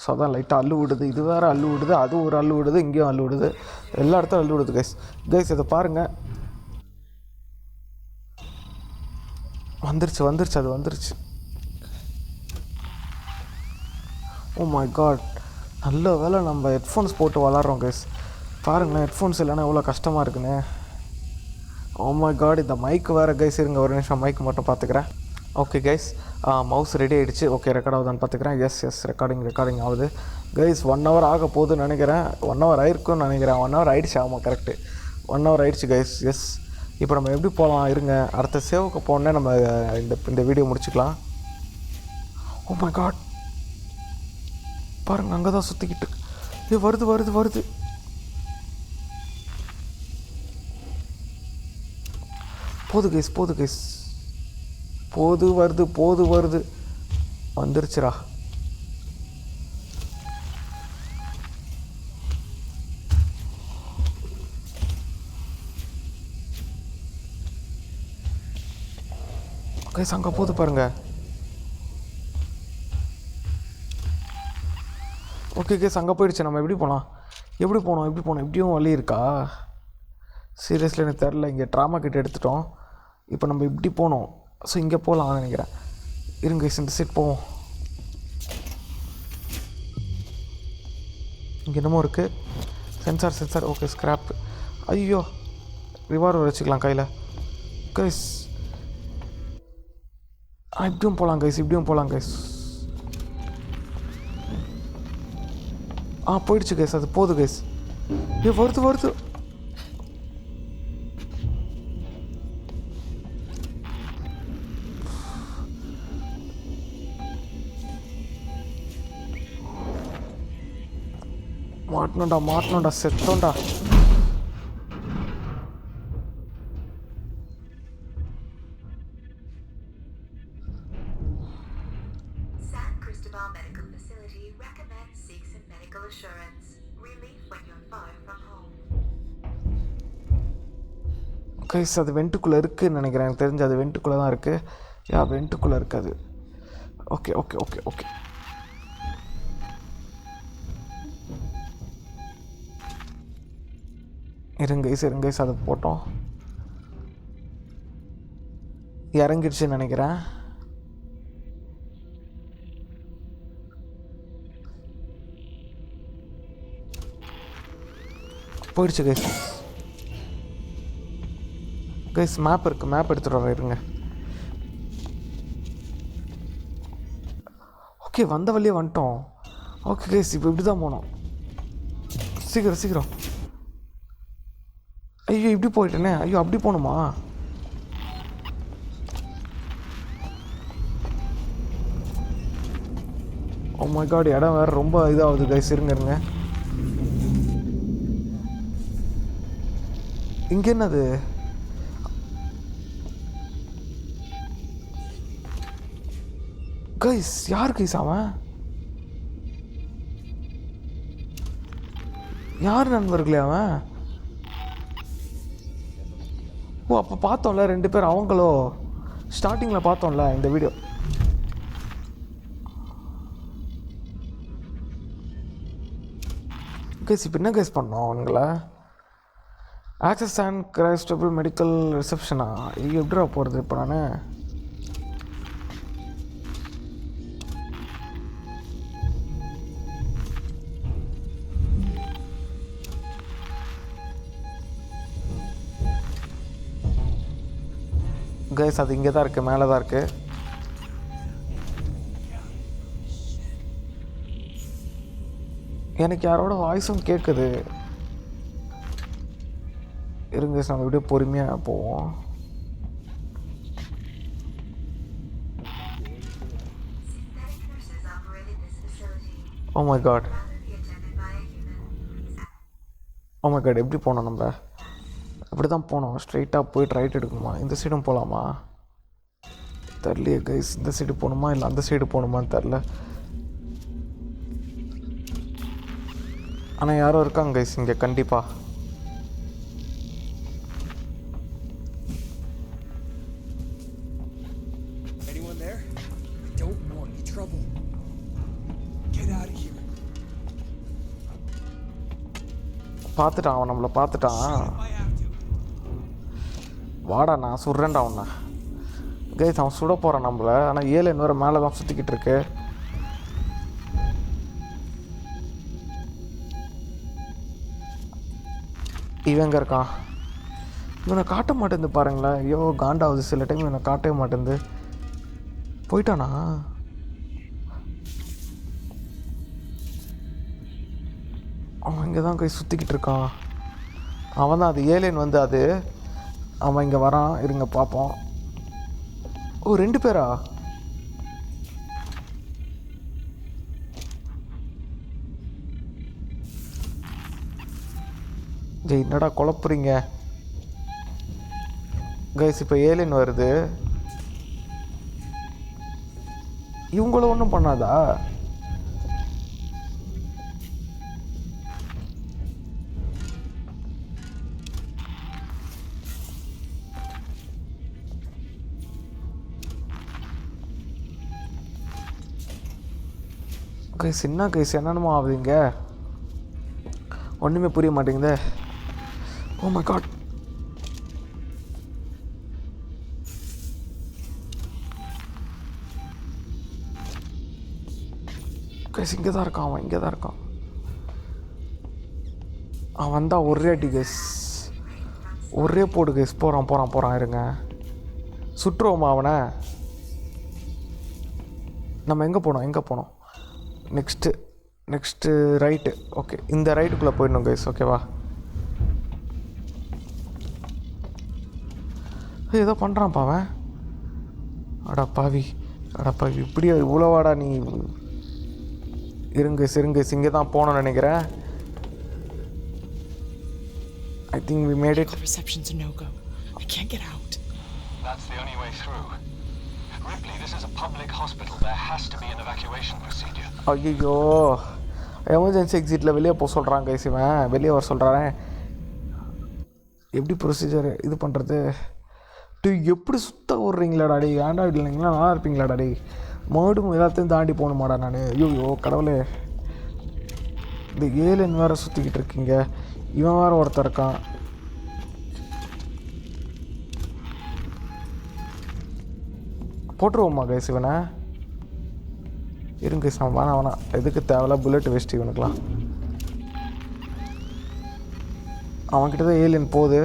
ஸோ அதான் லைட்டாக அள்ளு விடுது. இது வேறு அள்ளு விடுது, அது ஒரு அள்ளு விடுது, இங்கேயும் அள்ளு விடுது, எல்லா இடத்துல அள்ளு விடுது கைஸ். இதை பாருங்கள், வந்துருச்சு. ஓ மை காட், நல்ல வேலை நம்ம ஹெட்ஃபோன்ஸ் போட்டு விளாட்றோம் கைஸ். பாருங்களேன், ஹெட்ஃபோன்ஸ் இல்லைன்னா எவ்வளோ கஷ்டமாக இருக்குன்னு. ஓ மை காட், இந்த மைக்கு வேறு கைஸ். இருங்க ஒரு நிமிஷம், மைக்கு மட்டும் பார்த்துக்கிறேன். ஓகே கைஸ், மவுஸ் ரெடி ஆகிடுச்சு. ஓகே, ரெக்கார்ட் ஆகுதான்னு பார்த்துக்கிறேன். எஸ் ரெக்கார்டிங் ஆகுது கைஸ். 1 hour ஆக போகுதுன்னு நினைக்கிறேன். 1 hour ஆயிருக்குன்னு நினைக்கிறேன். 1 hour ஆகிடுச்சு. ஆமாம், கரெக்டு, 1 hour ஆகிடுச்சு கைஸ். எஸ், இப்போ நம்ம எப்படி போகலாம்? இருங்க, அடுத்த சேவுக்கு போனே நம்ம இந்த வீடியோ முடிச்சுக்கலாம். ஓ மை காட், பாருங்க, அங்கே தான் சுற்றிக்கிட்டு. இது வருது. போது கைஸ். வருது. வந்துருச்சுரா. கைஸ், அங்கே போது பாருங்க. ஓகே கைஸ், அங்கே போயிடுச்சு. நம்ம எப்படி போனோம்? இப்படியும் வழி இருக்கா? சீரியஸ்லி எனக்கு தெரில. இங்கே ட்ராமா கிட்ட எடுத்துட்டோம். இப்போ நம்ம இப்படி போனோம். ஸோ இங்கே போகலாம்னு நினைக்கிறேன். இருங்க கைஸ், இந்த சைட் போவோம். இங்கே என்னமோ இருக்குது. சென்சார். Okay, scrap. ஐயோ, ரிவால்வர் வச்சுக்கலாம் கையில் கைஸ். இப்படியும் போகலாம் கைஸ். போயிடுச்சு கைஸ். அது போகுது கைஸ். வருது. மாட்டணும்டா, செத்தோண்டா. San Cristobal Medical Facility recommends seek some medical assurance. Relief when you're far from home. Guys, அது வெண்ட்டுக்குள்ளே இருக்குதுன்னு நினைக்கிறேன். எனக்கு தெரிஞ்சு அது வெண்ட்டுக்குள்ளே தான் இருக்குது. வெண்ட்டுக்குள்ளே இருக்காது. ஓகே. இருங்க கைஸ், அதை போட்டோம். இறங்கிடுச்சுன்னு நினைக்கிறேன். போயிடுச்சு கைஸ். மேப் இருக்குது, மேப் எடுத்துகிட்டு வரேன். இருங்க. ஓகே, வந்த வழியே வந்துட்டோம். ஓகே கைஸ், இப்போ இப்படி தான் போனோம். சீக்கிரம். ஐயோ, இப்படி போயிட்டேனே. ஐயோ, அப்படி போகணுமா? ஓ மை காட், இடம் வேறு ரொம்ப இதாகுது கைஸ். இருங்க. இங்கே என்னது? கைஸ் யார் கைஸ் அவன்? யார் நண்பர்களே அவன்? ஓ அப்போ பார்த்தோம்ல 2 பேர் அவங்களோ ஸ்டார்டிங்கில் பார்த்தோம்ல இந்த வீடியோ. கைஸ் இப்போ என்ன கைஸ் பண்ணோம் அவங்கள? ஆக்சஸ் அண்ட் கிரைஸ்டபிள் மெடிக்கல் ரிசப்ஷனா? இது எப்படிடா போகிறது இப்போ நான்? கைஸ் அது இங்கே தான் இருக்குது, மேலே தான் இருக்குது. எனக்கு யாரோட வாய்ஸும் கேட்குது. இருங்க நம்ம இப்படியே பொறுமையாக போவோம். Oh my god, oh my god, எப்படி போனோம் நம்ம? அப்படி தான் போனோம். ஸ்ட்ரைட்டாக போயிட்டு ரைட் எடுக்குமா? இந்த சைடும் போகலாமா? தெரிலையே கைஸ், இந்த சைடு போகணுமா இல்லை அந்த சைடு போகணுமான்னு தெரில. ஆனால் யாரோ இருக்காங்க கைஸ் இங்கே கண்டிப்பாக. பார்த்துட்டான் அவன், நம்மளை பார்த்துட்டான். வாடா நான் சுடுறேன்டா அவனை. கைஸ் அவன் சுட போகிறான் நம்மளை. ஆனால் ஏலியன் வேறு மேலே தான் சுற்றிக்கிட்டு இருக்கு. இவங்க இருக்கான். இவனை காட்ட மாட்டேங்குது பாருங்களேன். ஐயோ காண்டாவது, சில டைம் இவனை காட்டவே மாட்டேங்குது. போயிட்டானா? அவன் இங்கே தான் கை சுற்றிக்கிட்டு இருக்கான். அவன் தான் அது ஏலியன் வந்து அது. அவன் இங்கே வரான், இருங்க பார்ப்போம். ஓ 2 பேரா? ஜெய் என்னடா குழப்புறீங்க கைஸ்? இப்போ ஏலியன் வருது. இவங்கள ஒன்றும் பண்ணாதா? கைஸ் என்ன கைஸ் என்னென்னமோ ஆகுதுங்க, ஒன்றுமே புரிய மாட்டேங்குதே. ஓ மை காட், கைஸ் இங்கே தான் இருக்கான் அவன், இங்கே தான் இருக்கான். அவன் வந்தால் ஒரே அடி கைஸ், ஒரே போடு கைஸ். போகிறான் போகிறான் போகிறான், இருங்க சுற்றுவோமா அவனை? நம்ம எங்கே போனோம்? Next right. ஓகே இந்த ரைட்டுக்குள்ளே போயிடணும் கைஸ், ஓகேவா? ஏதோ பண்ணுறான்ப்பா அவன். அடப்பாவி இப்படியே இவ்வளோவாடா நீ? இருங்க இங்கே தான் போகணும்னு நினைக்கிறேன். I think we made it. Reception's a no-go. We can't get out. That's the only way through. Ripley, this is a public hospital. There has to be an evacuation procedure. ஐயோ எமர்ஜென்சி எக்ஸிட்டில் வெளியே போக சொல்கிறான் guys. இவன் வெளியே வர சொல்கிறான். எப்படி procedure இது பண்ணுறது? எப்படி சுத்த விட்றீங்களாடா டே? ஆண்ட்ராய்டு இல்லைங்களா? நல்லா இருப்பீங்களாடா டே? மறுபடியும் எல்லாத்தையும் தாண்டி போகணுமாடா நான்? ஐயோ கடவுளே, இந்த ஏலியன் வேறு சுற்றிக்கிட்டு இருக்கீங்க. இவன் வேறு ஒருத்தர் இருக்கான். போட்டுருவோம்மா கைஸ் இவனை? இருங்க கைஸ், நான் வேணாம் எதுக்கு தேவையில்ல புல்லட் வேஸ்ட் இவனுக்குலாம். அவன்கிட்ட தான் ஏலியன் போகுது.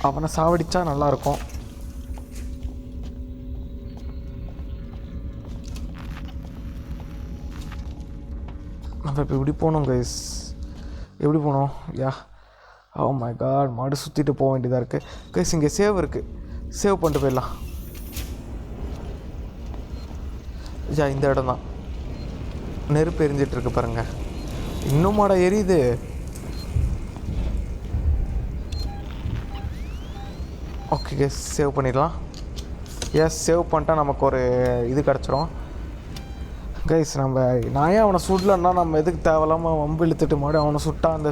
அவனை சாவடிச்சா நல்லாயிருக்கும். நம்ம இப்போ இப்படி போகணும் கைஸ். எப்படி போகணும்? யா ஓ மை காட், மாடு சுற்றிட்டு போக வேண்டியதாக இருக்குது கைஸ். இங்கே சேவ் இருக்குது, சேவ் பண்ணிட்டு போயிடலாம். யா இந்த இடம் தான். நெருப்பு எரிஞ்சிட்ருக்கு பாருங்க. இன்னும் மாடா எரியுது. ஓகே கைஸ் சேவ் பண்ணிடலாம். எஸ் சேவ் பண்ணிட்டா நமக்கு ஒரு இது கிடச்சிரும் கைஸ். நான் ஏன் அவனை சுடலன்னா நம்ம எதுக்கு தேவையில்லாமல் வம்பு இழுத்துட்டு மறுபடியும் அவனை சுட்டா அந்த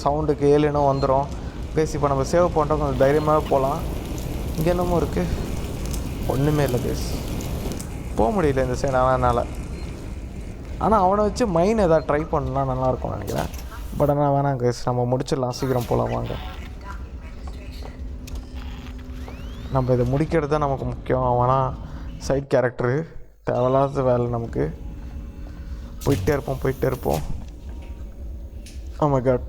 சவுண்டுக்கு ஏலியனும் வந்துடும் கைஸ். இப்போ நம்ம சேவ் பண்ணிட்டோம், கொஞ்சம் தைரியமாக போகலாம். இங்கே என்னமோ இருக்குது, ஒன்றுமே இல்லை கைஸ். போக முடியல இந்த சைடு அவனால். ஆனால் அவனை வச்சு மைன் எதாவது ட்ரை பண்ணலாம் நல்லாயிருக்கும்னு நினைக்கிறேன். பட் ஆனால் வேணாம் கைஸ், நம்ம முடிச்சிடலாம், சீக்கிரம் போகலாம் வாங்க. நம்ம இதை முடிக்கிறது தான் நமக்கு முக்கியம். அவனா சைட் கேரக்டரு, தேவையில்லாத வேலை நமக்கு. போயிட்டே இருப்போம். Oh my god.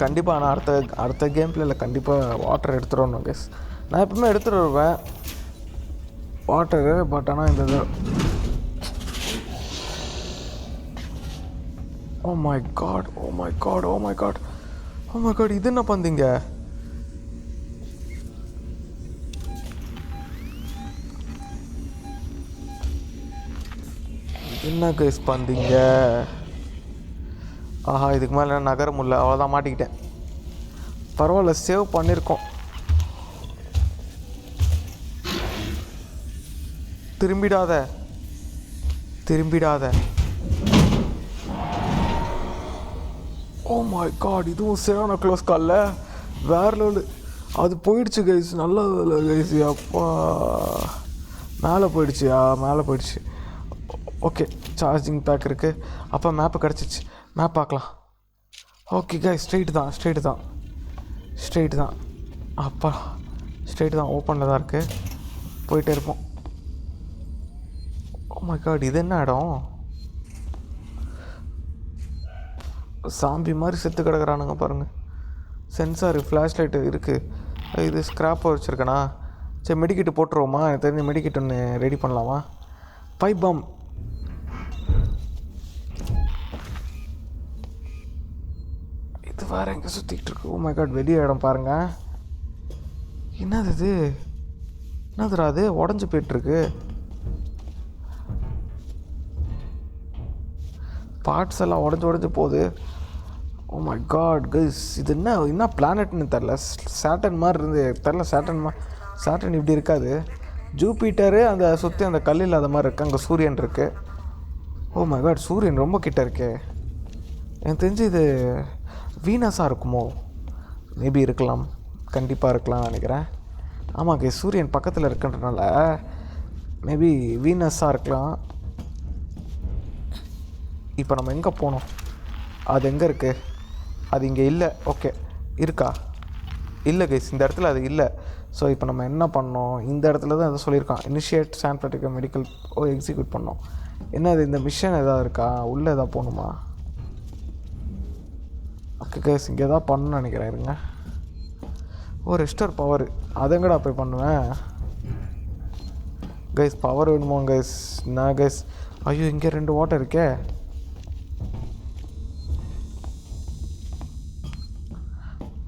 கண்டிப்பாக நான் அடுத்த கேம் பிளேயில் கண்டிப்பாக வாட்டர் எடுத்துடணும் கைஸ். நான் எப்பவுமே எடுத்துகிட்டு வருவேன் வாட்டரு. பட் ஆனால் இந்த இது ஓ மை காட் இது என்ன பண்ணீங்க? என்ன கைஸ் பண்ணீங்க? ஆஹா, இதுக்கு மேலே நகர முடியல, அவ்வளோதான், மாட்டிக்கிட்டேன். பரவாயில்ல, சேவ் பண்ணியிருக்கோம். திரும்பிடாத. ஓ மை காட், இதுவும் சரியான க்ளோஸ் காலில், வேறு லெவலு. அது போயிடுச்சு கைஸ், நல்ல கைஸ். அப்பா, மேலே போயிடுச்சு. ஓகே, சார்ஜிங் பேக் இருக்குது. அப்போ மேப்பு கிடச்சிச்சு, மேப் பார்க்கலாம். ஓகே கைஸ், ஸ்ட்ரெயிட்டு தான். அப்பா, ஸ்ட்ரெயிட்டு தான், ஓப்பனில் தான் இருக்குது. போயிட்டே இருப்போம். ஓ மை காட், இது என்ன இடம்? சாம்பி மாதிரி செத்து கிடக்குறானுங்க பாருங்கள். சென்சாரு, ஃப்ளாஷ் லைட்டு இருக்குது. இது ஸ்க்ராப்பாக வச்சுருக்கேண்ணா. சரி, மெடிக்கிட்டு போட்டுருவோமா? எனக்கு தெரிஞ்ச மெடிக்கிட் ஒன்று ரெடி பண்ணலாமா? Pipe bomb. இது வேறு எங்கே சுற்றிக்கிட்டு இருக்கு? ஓ மை காட், வெளியே இடம் பாருங்கள். என்னதுடா அது உடஞ்சி போயிட்டுருக்கு. பார்ட்ஸ் எல்லாம் உடஞ்சி போகுது. ஓ மை காட் கைஸ், இது என்ன பிளானட்னு தெரில. சேட்டன் மாதிரி இருந்து தெரில. சேட்டன் இப்படி இருக்காது. ஜூபிட்டரு அந்த சுற்றி அந்த கல் இல்லாத மாதிரி இருக்குது. அங்கே சூரியன் இருக்குது. ஓ மை காட், சூரியன் ரொம்ப கிட்ட இருக்கே. எனக்கு தெரிஞ்சு இது வீனஸாக இருக்குமோ? மேபி இருக்கலாம், கண்டிப்பாக இருக்கலாம்னு நினைக்கிறேன். ஆமாம் கைஸ், சூரியன் பக்கத்தில் இருக்குன்றனால மேபி வீனஸாக இருக்கலாம். இப்போ நம்ம எங்கே போனோம்? அது எங்கே இருக்குது? அது இங்கே இல்லை. ஓகே, இருக்கா? இல்லை கைஸ், இந்த இடத்துல அது இல்லை. ஸோ இப்போ நம்ம என்ன பண்ணோம்? இந்த இடத்துல தான் எதை சொல்லியிருக்கான், initiate San Francisco medical execute பண்ணோம். என்ன அது, இந்த மிஷன் எதாவது இருக்கா? உள்ளே எதாவது போகணுமா? ஓகே கைஸ், இங்கே எதாவது பண்ணணும்னு நினைக்கிறேன். இருங்க. ரெஸ்டோர் பவர், அது எங்கடா போய் பண்ணுவேன் கைஸ்? பவர் வேணுமோ கைஸ்? நான் கைஸ், ஐயோ, இங்கே 2 வாட்டர் இருக்கே.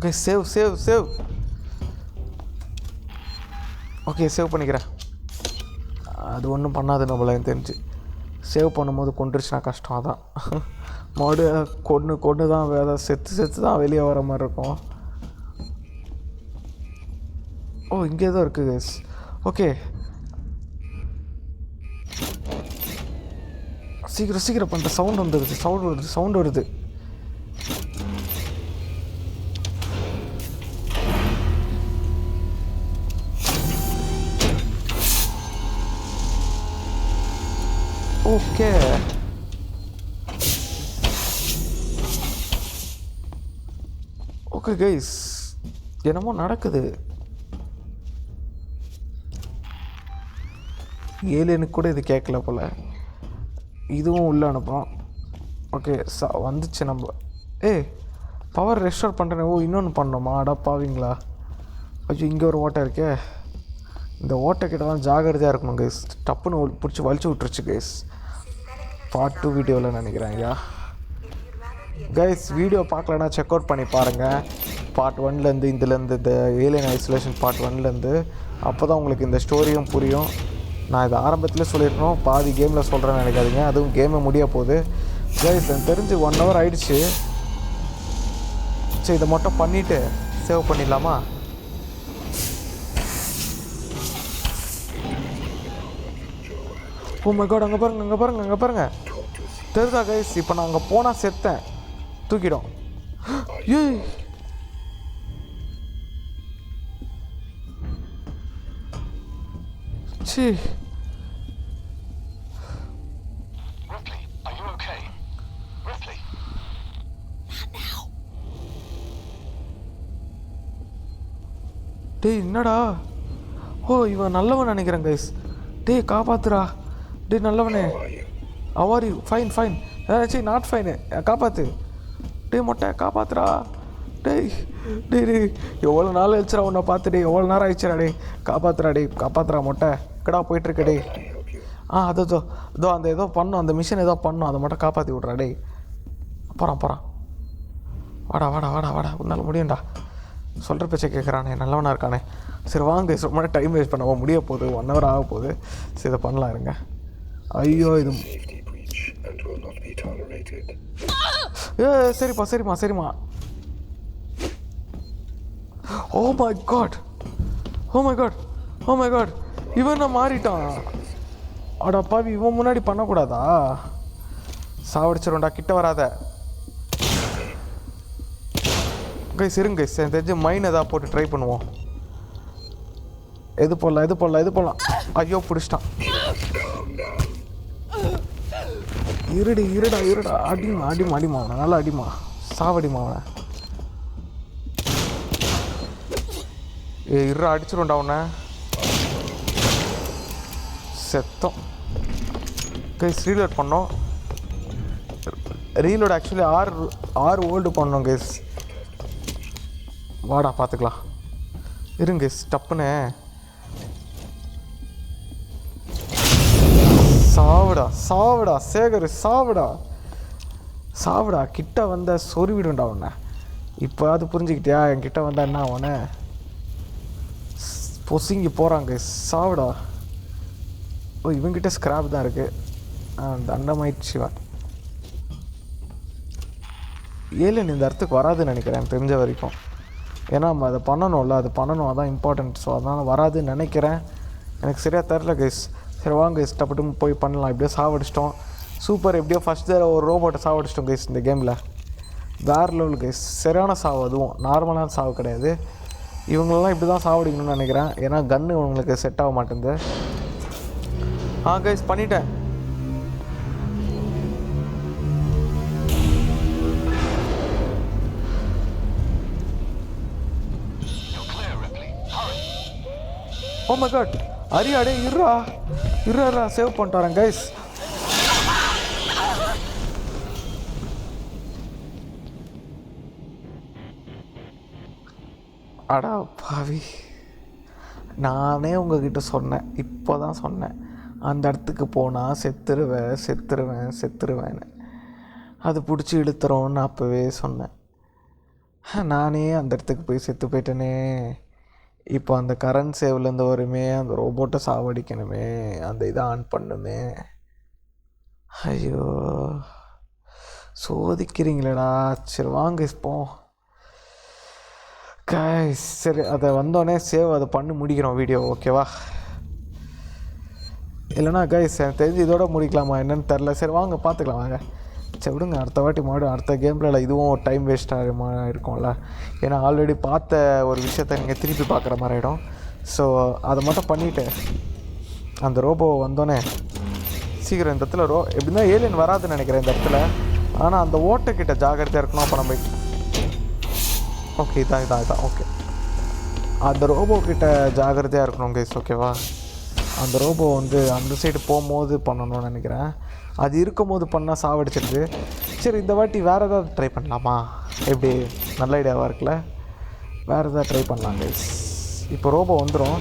Guys, save. ஓகே, சேவ் பண்ணிக்கிறேன். அது ஒன்றும் பண்ணாது நம்மள, எனக்கு தெரிஞ்சு. சேவ் பண்ணும்போது கொண்டுருச்சுன்னா கஷ்டம். அதான் கொண்டு தான் வேலை செத்து தான் வெளியே வர மாதிரி இருக்கும். ஓ, இங்கே தான் இருக்குது கைஸ். ஓகே, சீக்கிரம் பண்ணுற. சவுண்ட் வருது. ஓகே, கைஸ், என்னமோ நடக்குது. ஏலியனுக்கு கூட இது கேட்கல போல். இதுவும் உள்ளே அனுப்புகிறோம். ஓகே, வந்துச்சு நம்ம. பவர் ரெஸ்டோர் பண்ணுறேன். இன்னொன்று பண்ணோமா? அடப்பாவீங்களா? ஐயோ, இங்கே ஒரு ஓட்டை இருக்கே. இந்த ஓட்டை கிட்ட தான் ஜாகிரதையாக இருக்கணும் கைஸ். டப்புன்னு பிடிச்சி வலிச்சு விட்டுருச்சு கைஸ். பார்ட் 2 வீடியோவில் நினைக்கிறேன். ஐயா கைஸ், வீடியோ பார்க்கலன்னா செக் அவுட் பண்ணி பாருங்கள். பார்ட் 1லேருந்து இதுலேருந்து இந்த ஏலியன் ஐசோலேஷன் பார்ட் 1லேருந்து. அப்போ தான் உங்களுக்கு இந்த ஸ்டோரியும் புரியும். நான் இதை ஆரம்பத்தில் சொல்லியிருக்கணும், பாதி கேமில் சொல்கிறேன்னு நினைக்காதீங்க. அதுவும் கேமை முடிய போகுது கைஸ். எனக்கு தெரிஞ்சு 1 hour ஆகிடுச்சு. சரி, இதை மட்டும் பண்ணிவிட்டு சேவ் பண்ணிடலாமா? ஓ மை காட், அங்கே பாருங்க, அங்கே பாருங்க, அங்கே பாருங்க. தெரியுதா கைஸ்? இப்போ நான் அங்கே போனால் செத்தேன், தூக்கிடும். ஏய் C, Ripley, are you okay? Ripley? டேய் என்னடா? ஓ இவன் நல்லவன் நினைக்கிறேன் கைஸ். டேய் காப்பாத்துறா, டேய் நல்லவனே. அவாரி ஃபைன் ஃபைன், ஏதாச்சும் நாட் ஃபைனு, காப்பாத்து. டேய் மொட்டை காப்பாத்துறா. டேய் டேய் டேய் எவ்வளோ நாள் ஆயிடுச்சுடா உன்னை பார்த்து. டே எவ்வளோ நேரம் ஆயிடுச்சுடா. டே காப்பாத்துறா, டே காப்பாத்துறா மொட்டை. கடா போயிட்டுருக்க டே. அது இதோ அந்த ஏதோ பண்ணும், அந்த மிஷின் ஏதோ பண்ணும், அதை மட்டும் காப்பாற்றி விட்றா. டே போகிறான். வாடா வாடா வாடா வாடா, உன்னால் முடியும்டா. சொல்கிற பேச்சை கேட்குறானே, நல்லவனாக இருக்கானே. சரி வாங்க, ரொம்ப டைம் வேஸ்ட் பண்ண முடிய போகுது, 1 hour ஆக போகுது. சரி இதை பண்ணலாம் இருங்க. ஐயோ இது சரிம்மா. ஓ மை காட், இவன் நான் மாறிட்டான். அடா பாவி, இவன் முன்னாடி பண்ணக்கூடாதா? சாவடிச்சிரும்டா, கிட்ட வராத கைஸ். இருங்க கைஸ், எனக்கு தெரிஞ்சு மைன் எதாவது போட்டு ட்ரை பண்ணுவோம். எது போடலாம். ஐயோ பிடிச்சிட்டான். இருடா அடிமா அவனை, நல்லா அடிமா, சாவடிமா அவனை. இருடா அடிச்சிருண்டா அவனை. செத்தோம் கைஸ். ரீலோட் பண்ணோம். ரீலோட் ஆக்சுவலி 6 ஓல்டு பண்ணோம் கைஸ். வாடா பார்த்துக்கலாம். இருங்க டப்புன்னு. சாவுடா சேகர், சாவுடா. கிட்ட வந்த சொருவிடுண்டா உன்னை. இப்போ அது புரிஞ்சுக்கிட்டியா? என்கிட்ட வந்தா என்ன அவனை பொசுங்கி போகிறாங்க. சாவுடா. ஓ இவங்கிட்ட ஸ்கிராப் தான் இருக்குது. தண்டமாயிடுச்சு சிவன். ஏலியன் இந்த இடத்துக்கு வராதுன்னு நினைக்கிறேன் எனக்கு தெரிஞ்ச வரைக்கும். ஏன்னா நம்ம அதை பண்ணணும்ல, அது பண்ணணும், அதான் இம்பார்ட்டன்ட். ஸோ அதனால் வராதுன்னு நினைக்கிறேன், எனக்கு சரியாக தெரில கைஸ். சரி வாங்க கைஸ், டப்பட்டும் போய் பண்ணலாம். எப்படியோ சாவடிச்சிட்டோம். சூப்பர், எப்படியோ ஃபஸ்ட் தடவை ஒரு ரோபோட்டை சாவடிச்சிட்டோம் கைஸ் இந்த கேமில். வேறு லெவல் கைஸ், சரியான சாவு. அதுவும் நார்மலான சாவு கிடையாது. இவங்களெல்லாம் இப்படி தான் சாவடிக்கணும்னு நினைக்கிறேன், ஏன்னா கன்று உங்களுக்கு செட் ஆக மாட்டேங்குது. கைஸ் பண்ணிட்டேன். ஓ மை காட், அரியாடே இருடா சேவ் பண்ணிட்டு வரேன் கைஸ். அடா பாவி, நானே உங்ககிட்ட சொன்னேன், இப்போ தான் சொன்னேன், அந்த இடத்துக்கு போனால் செத்துருவேன்னு. அது பிடிச்சி இழுத்துறோன்னு அப்போவே சொன்னேன். நானே அந்த இடத்துக்கு போய் செத்து போயிட்டேனே. இப்போ அந்த கரண்ட் சேவ்லேருந்து வருமே, அந்த ரோபோட்டை சாவடிக்கணுமே, அந்த இதை ஆன் பண்ணுமே. ஐயோ சோதிக்கிறீங்களேடா. சரி வாங்க இப்போ கைஸ். சரி அதை வந்தோடனே அதை பண்ணி முடிக்கிறோம் வீடியோ, ஓகேவா? இல்லைனா கைஸ் எனக்கு தெரிஞ்சு இதோட முடிக்கலாமா என்னன்னு தெரில. சரி வாங்க பார்த்துக்கலாம் வாங்க. சரி விடுங்க, அடுத்த வாட்டி அடுத்த கேமில் இதுவும் டைம் வேஸ்ட்டாக இருக்கும்ல. ஏன்னா ஆல்ரெடி பார்த்த ஒரு விஷயத்த நீங்கள் திருப்பி பார்க்குற மாதிரி ஆகிடும். ஸோ அதை மட்டும் பண்ணிவிட்டு அந்த ரோபோ வந்தோடனே சீக்கிரம் இந்த இடத்துல எப்படின்னா ஏலியன் வராதுன்னு நினைக்கிறேன் இந்த இடத்துல. ஆனால் அந்த ஓட்டைக்கிட்ட ஜாகிரதையாக இருக்கணும். அப்போ நம்ம ஓகே இதான் ஓகே. அந்த ரோபோ கிட்ட ஜாகிரதையாக இருக்கணும் கைஸ், ஓகேவா? அந்த ரோபோ அந்த சைடு போகும்போது பண்ணணும்னு நினைக்கிறேன். அது இருக்கும் போது பண்ணால் சாவடிச்சிருது. சரி இந்த வாட்டி வேறு ஏதாவது ட்ரை பண்ணலாமா? எப்படி நல்ல ஐடியாவாக இருக்குல்ல? வேறு எதாவது ட்ரை பண்ணலாம் கைஸ். இப்போ ரோபோ வந்துடும்.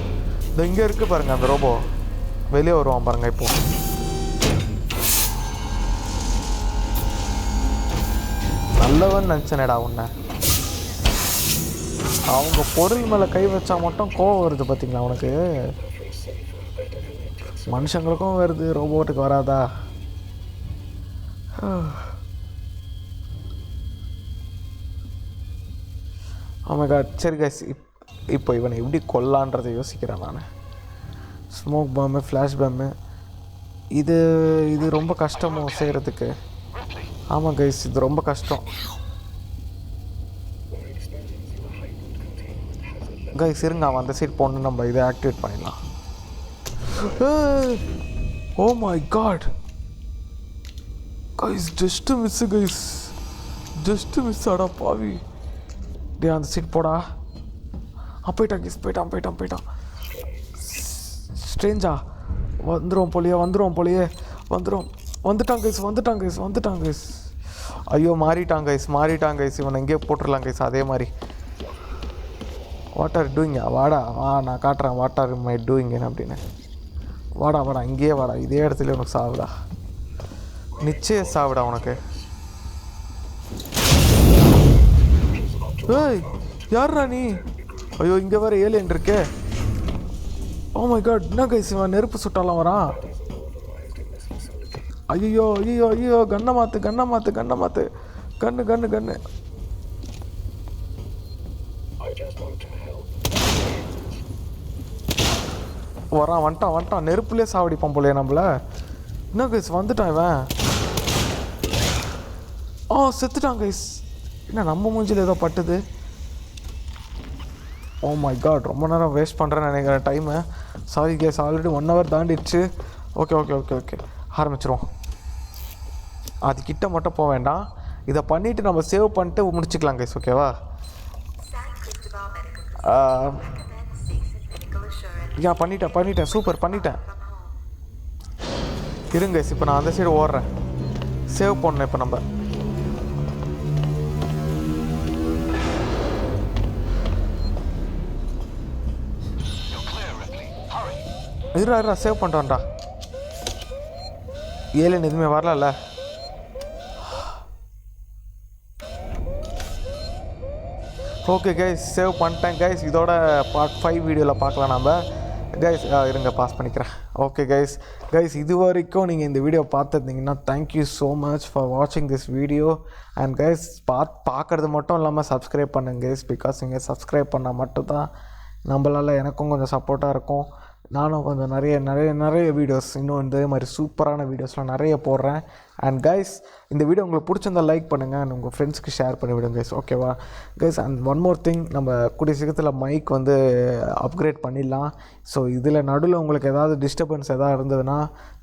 இந்த இங்கே இருக்குது பாருங்கள், அந்த ரோபோ வெளியே வருவான் பாருங்கள். இப்போ நல்லவன் நினச்சனேடா உன்னை. அவங்க பொருள் மேலே கை வச்சா மட்டும் கோவம் வருது பார்த்தீங்களா உனக்கு? மனுஷங்களுக்கும் வருது, ரோபோட்டுக்கு வராதா? ஆமாக்கா. சரி கைஸ், இப்போ இவனை எப்படி கொல்லான்றதை யோசிக்கிறேன் நான். ஸ்மோக் பாம்பு, ஃப்ளாஷ் பாம்பு, இது இது ரொம்ப கஷ்டமோ செய்கிறதுக்கு. ஆமாம் கைஸ், இது ரொம்ப கஷ்டம் கைஸ். இருங்க, அவன் அந்த சைட் போகணும், நம்ம இதை ஆக்டிவேட் பண்ணிடலாம். Oh my god guys, just miss guys, just miss ஆடா பாவி. டே அந்த சைட் போடா. போயிட்டான் கைஸ், போயிட்டான். ஸ்ட்ரேஞ்சா வந்துடும் போலியே வந்துட்டான் கைஸ். ஐயோ மாறிட்டாங்க கைஸ். இவனை எங்கேயோ போட்டுடலாம் கைஸ். அதே மாதிரி வாட் ஆர் டூயிங்க, வாடா நான் காட்டுறேன் வாட் ஆர் மை டூயிங்க அப்படின்னு. வாடா இங்கேயே வாடா, இதே இடத்துல உனக்கு சாவுடா, நிச்சயம் சாவுடா உனக்கு. ஏய் யார்ரா நீ? ஐயோ இங்கே வேறு ஏலியன் இருக்கே. ஓ மை காட், என்ன கைஸ் இவன் நெருப்பு சுட்டாலாம் வரான். ஐயோ கண்ணை மாற்று கண்ணு. வந்துட்டான் நெருப்புலேயே சாவடிப்பான் போலையே நம்மள. என்ன கைஸ் வந்துட்டான் இவன். செத்துட்டான் கைஸ். என்ன நம்ம மூஞ்சில் ஏதோ பட்டுது. ஓ மை காட், ரொம்ப நேரம் வேஸ்ட் பண்ணுறேன்னு நினைக்கிறேன் time. Sorry guys, already 1 hour தாண்டிடுச்சு. ஓகே ஆரம்பிச்சிருவோம். அது கிட்ட மட்டும் போக வேண்டாம், இதை பண்ணிவிட்டு நம்ம சேவ் பண்ணிட்டு முடிச்சுக்கலாம் கைஸ். ஓகேவா? பண்ணிட்டேன் சூப்பர் பண்ணிட்டேன். இருங்க கைஸ், இப்போ நான் அந்த சைடு ஓடுறேன். சேவ் பண்ணேன் இப்போ நம்ம. இருடா சேவ் பண்ணிட்டோம்டா. ஏலியன் எதுவுமே வரல. ஓகே கைஸ், சேவ் பண்ணிட்டேன் கைஸ். இதோட பார்ட் 5 வீடியோவில் பார்க்கலாம் நம்ம கைஸ். இருங்க பாஸ் பண்ணிக்கிறேன். ஓகே கைஸ் இது வரைக்கும் நீங்கள் இந்த வீடியோ பார்த்துருந்தீங்கன்னா தேங்க்யூ ஸோ மச் ஃபார் வாட்சிங் திஸ் வீடியோ. அண்ட் கைஸ் பார்க்குறது மட்டும் இல்லாமல் சப்ஸ்கிரைப் பண்ணுங்க கைஸ். பிகாஸ் நீங்கள் சப்ஸ்கிரைப் பண்ணால் மட்டும்தான் நம்மளால் எனக்கும் கொஞ்சம் சப்போர்ட்டாக இருக்கும். நானும் கொஞ்சம் நிறைய வீடியோஸ், இன்னும் இந்த மாதிரி சூப்பரான வீடியோஸ்லாம் நிறைய போடுறேன். அண்ட் கைஸ் இந்த வீடியோ உங்களுக்கு பிடிச்சிருந்தால் லைக் பண்ணுங்கள் அண்ட் உங்கள் ஃப்ரெண்ட்ஸ்க்கு ஷேர் பண்ணிவிடுங்க கைஸ். ஓகேவா guys? And one more thing, நம்ம கூடிய சீக்கிரத்தில் மைக் வந்து அப்கிரேட் பண்ணிடலாம். ஸோ இதில் நடுவில் உங்களுக்கு ஏதாவது டிஸ்டர்பன்ஸ் எதாவது இருந்ததுன்னா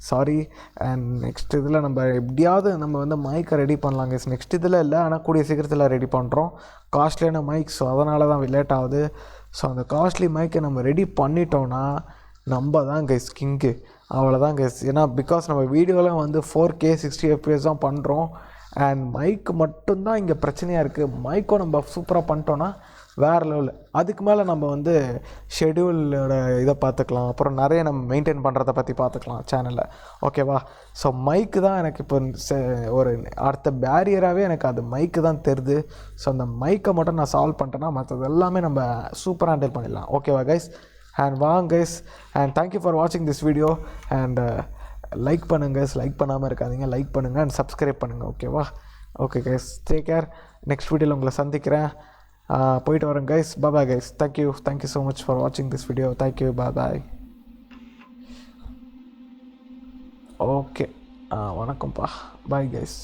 சாரி. அண்ட் நெக்ஸ்ட் இதில் நம்ம எப்படியாவது நம்ம வந்து மைக்கை ரெடி பண்ணலாம் கைஸ். நெக்ஸ்ட் இதில் இல்லை, ஆனால் கூடிய சீக்கிரத்தில் ரெடி பண்ணுறோம். காஸ்ட்லியான மைக், ஸோ அதனால தான் லேட் ஆகுது. ஸோ அந்த காஸ்ட்லி மைக்கை நம்ம ரெடி பண்ணிட்டோன்னா நம்ம தான் கைஸ் கிங்கு. அவ்வளோதான் கைஸ். ஏன்னா பிகாஸ் நம்ம வீடியோலாம் வந்து 4K 60 FPS தான் பண்ணுறோம். அண்ட் மைக்கு மட்டும்தான் இங்கே பிரச்சனையாக இருக்குது. மைக்கும் நம்ம சூப்பராக பண்ணிட்டோன்னா வேறு லெவல். அதுக்கு மேலே நம்ம வந்து ஷெடியூலோட இதை பார்த்துக்கலாம். அப்புறம் நிறைய நம்ம மெயின்டைன் பண்ணுறதை பற்றி பார்த்துக்கலாம் சேனலில். ஓகேவா? ஸோ மைக்கு தான் எனக்கு இப்போ ஒரு அடுத்த பேரியராகவே எனக்கு அது மைக்கு தான் தெரியுது. ஸோ அந்த மைக்கை மட்டும் நான் சால்வ் பண்ணிட்டேன்னா மற்றது எல்லாமே நம்ம சூப்பராக ஹேண்டில் பண்ணிடலாம். ஓகேவா கைஸ்? அண்ட் வாங்க கைஸ், அண்ட் தேங்க்யூ ஃபார் வாட்சிங் திஸ் வீடியோ. அண்ட் லைக் பண்ணுங்கள், லைக் பண்ணாமல் இருக்காதீங்க, லைக் பண்ணுங்கள் அண்ட் சப்ஸ்கிரைப் பண்ணுங்கள். ஓகேவா? Okay guys, take care. Next வீடியோவில் உங்களை சந்திக்கிறேன். போயிட்டு வரேன் guys. Bye guys. Thank you so much for வாட்சிங் this video. Thank you, bye. Okay, வணக்கம்ப்பா. Bye guys.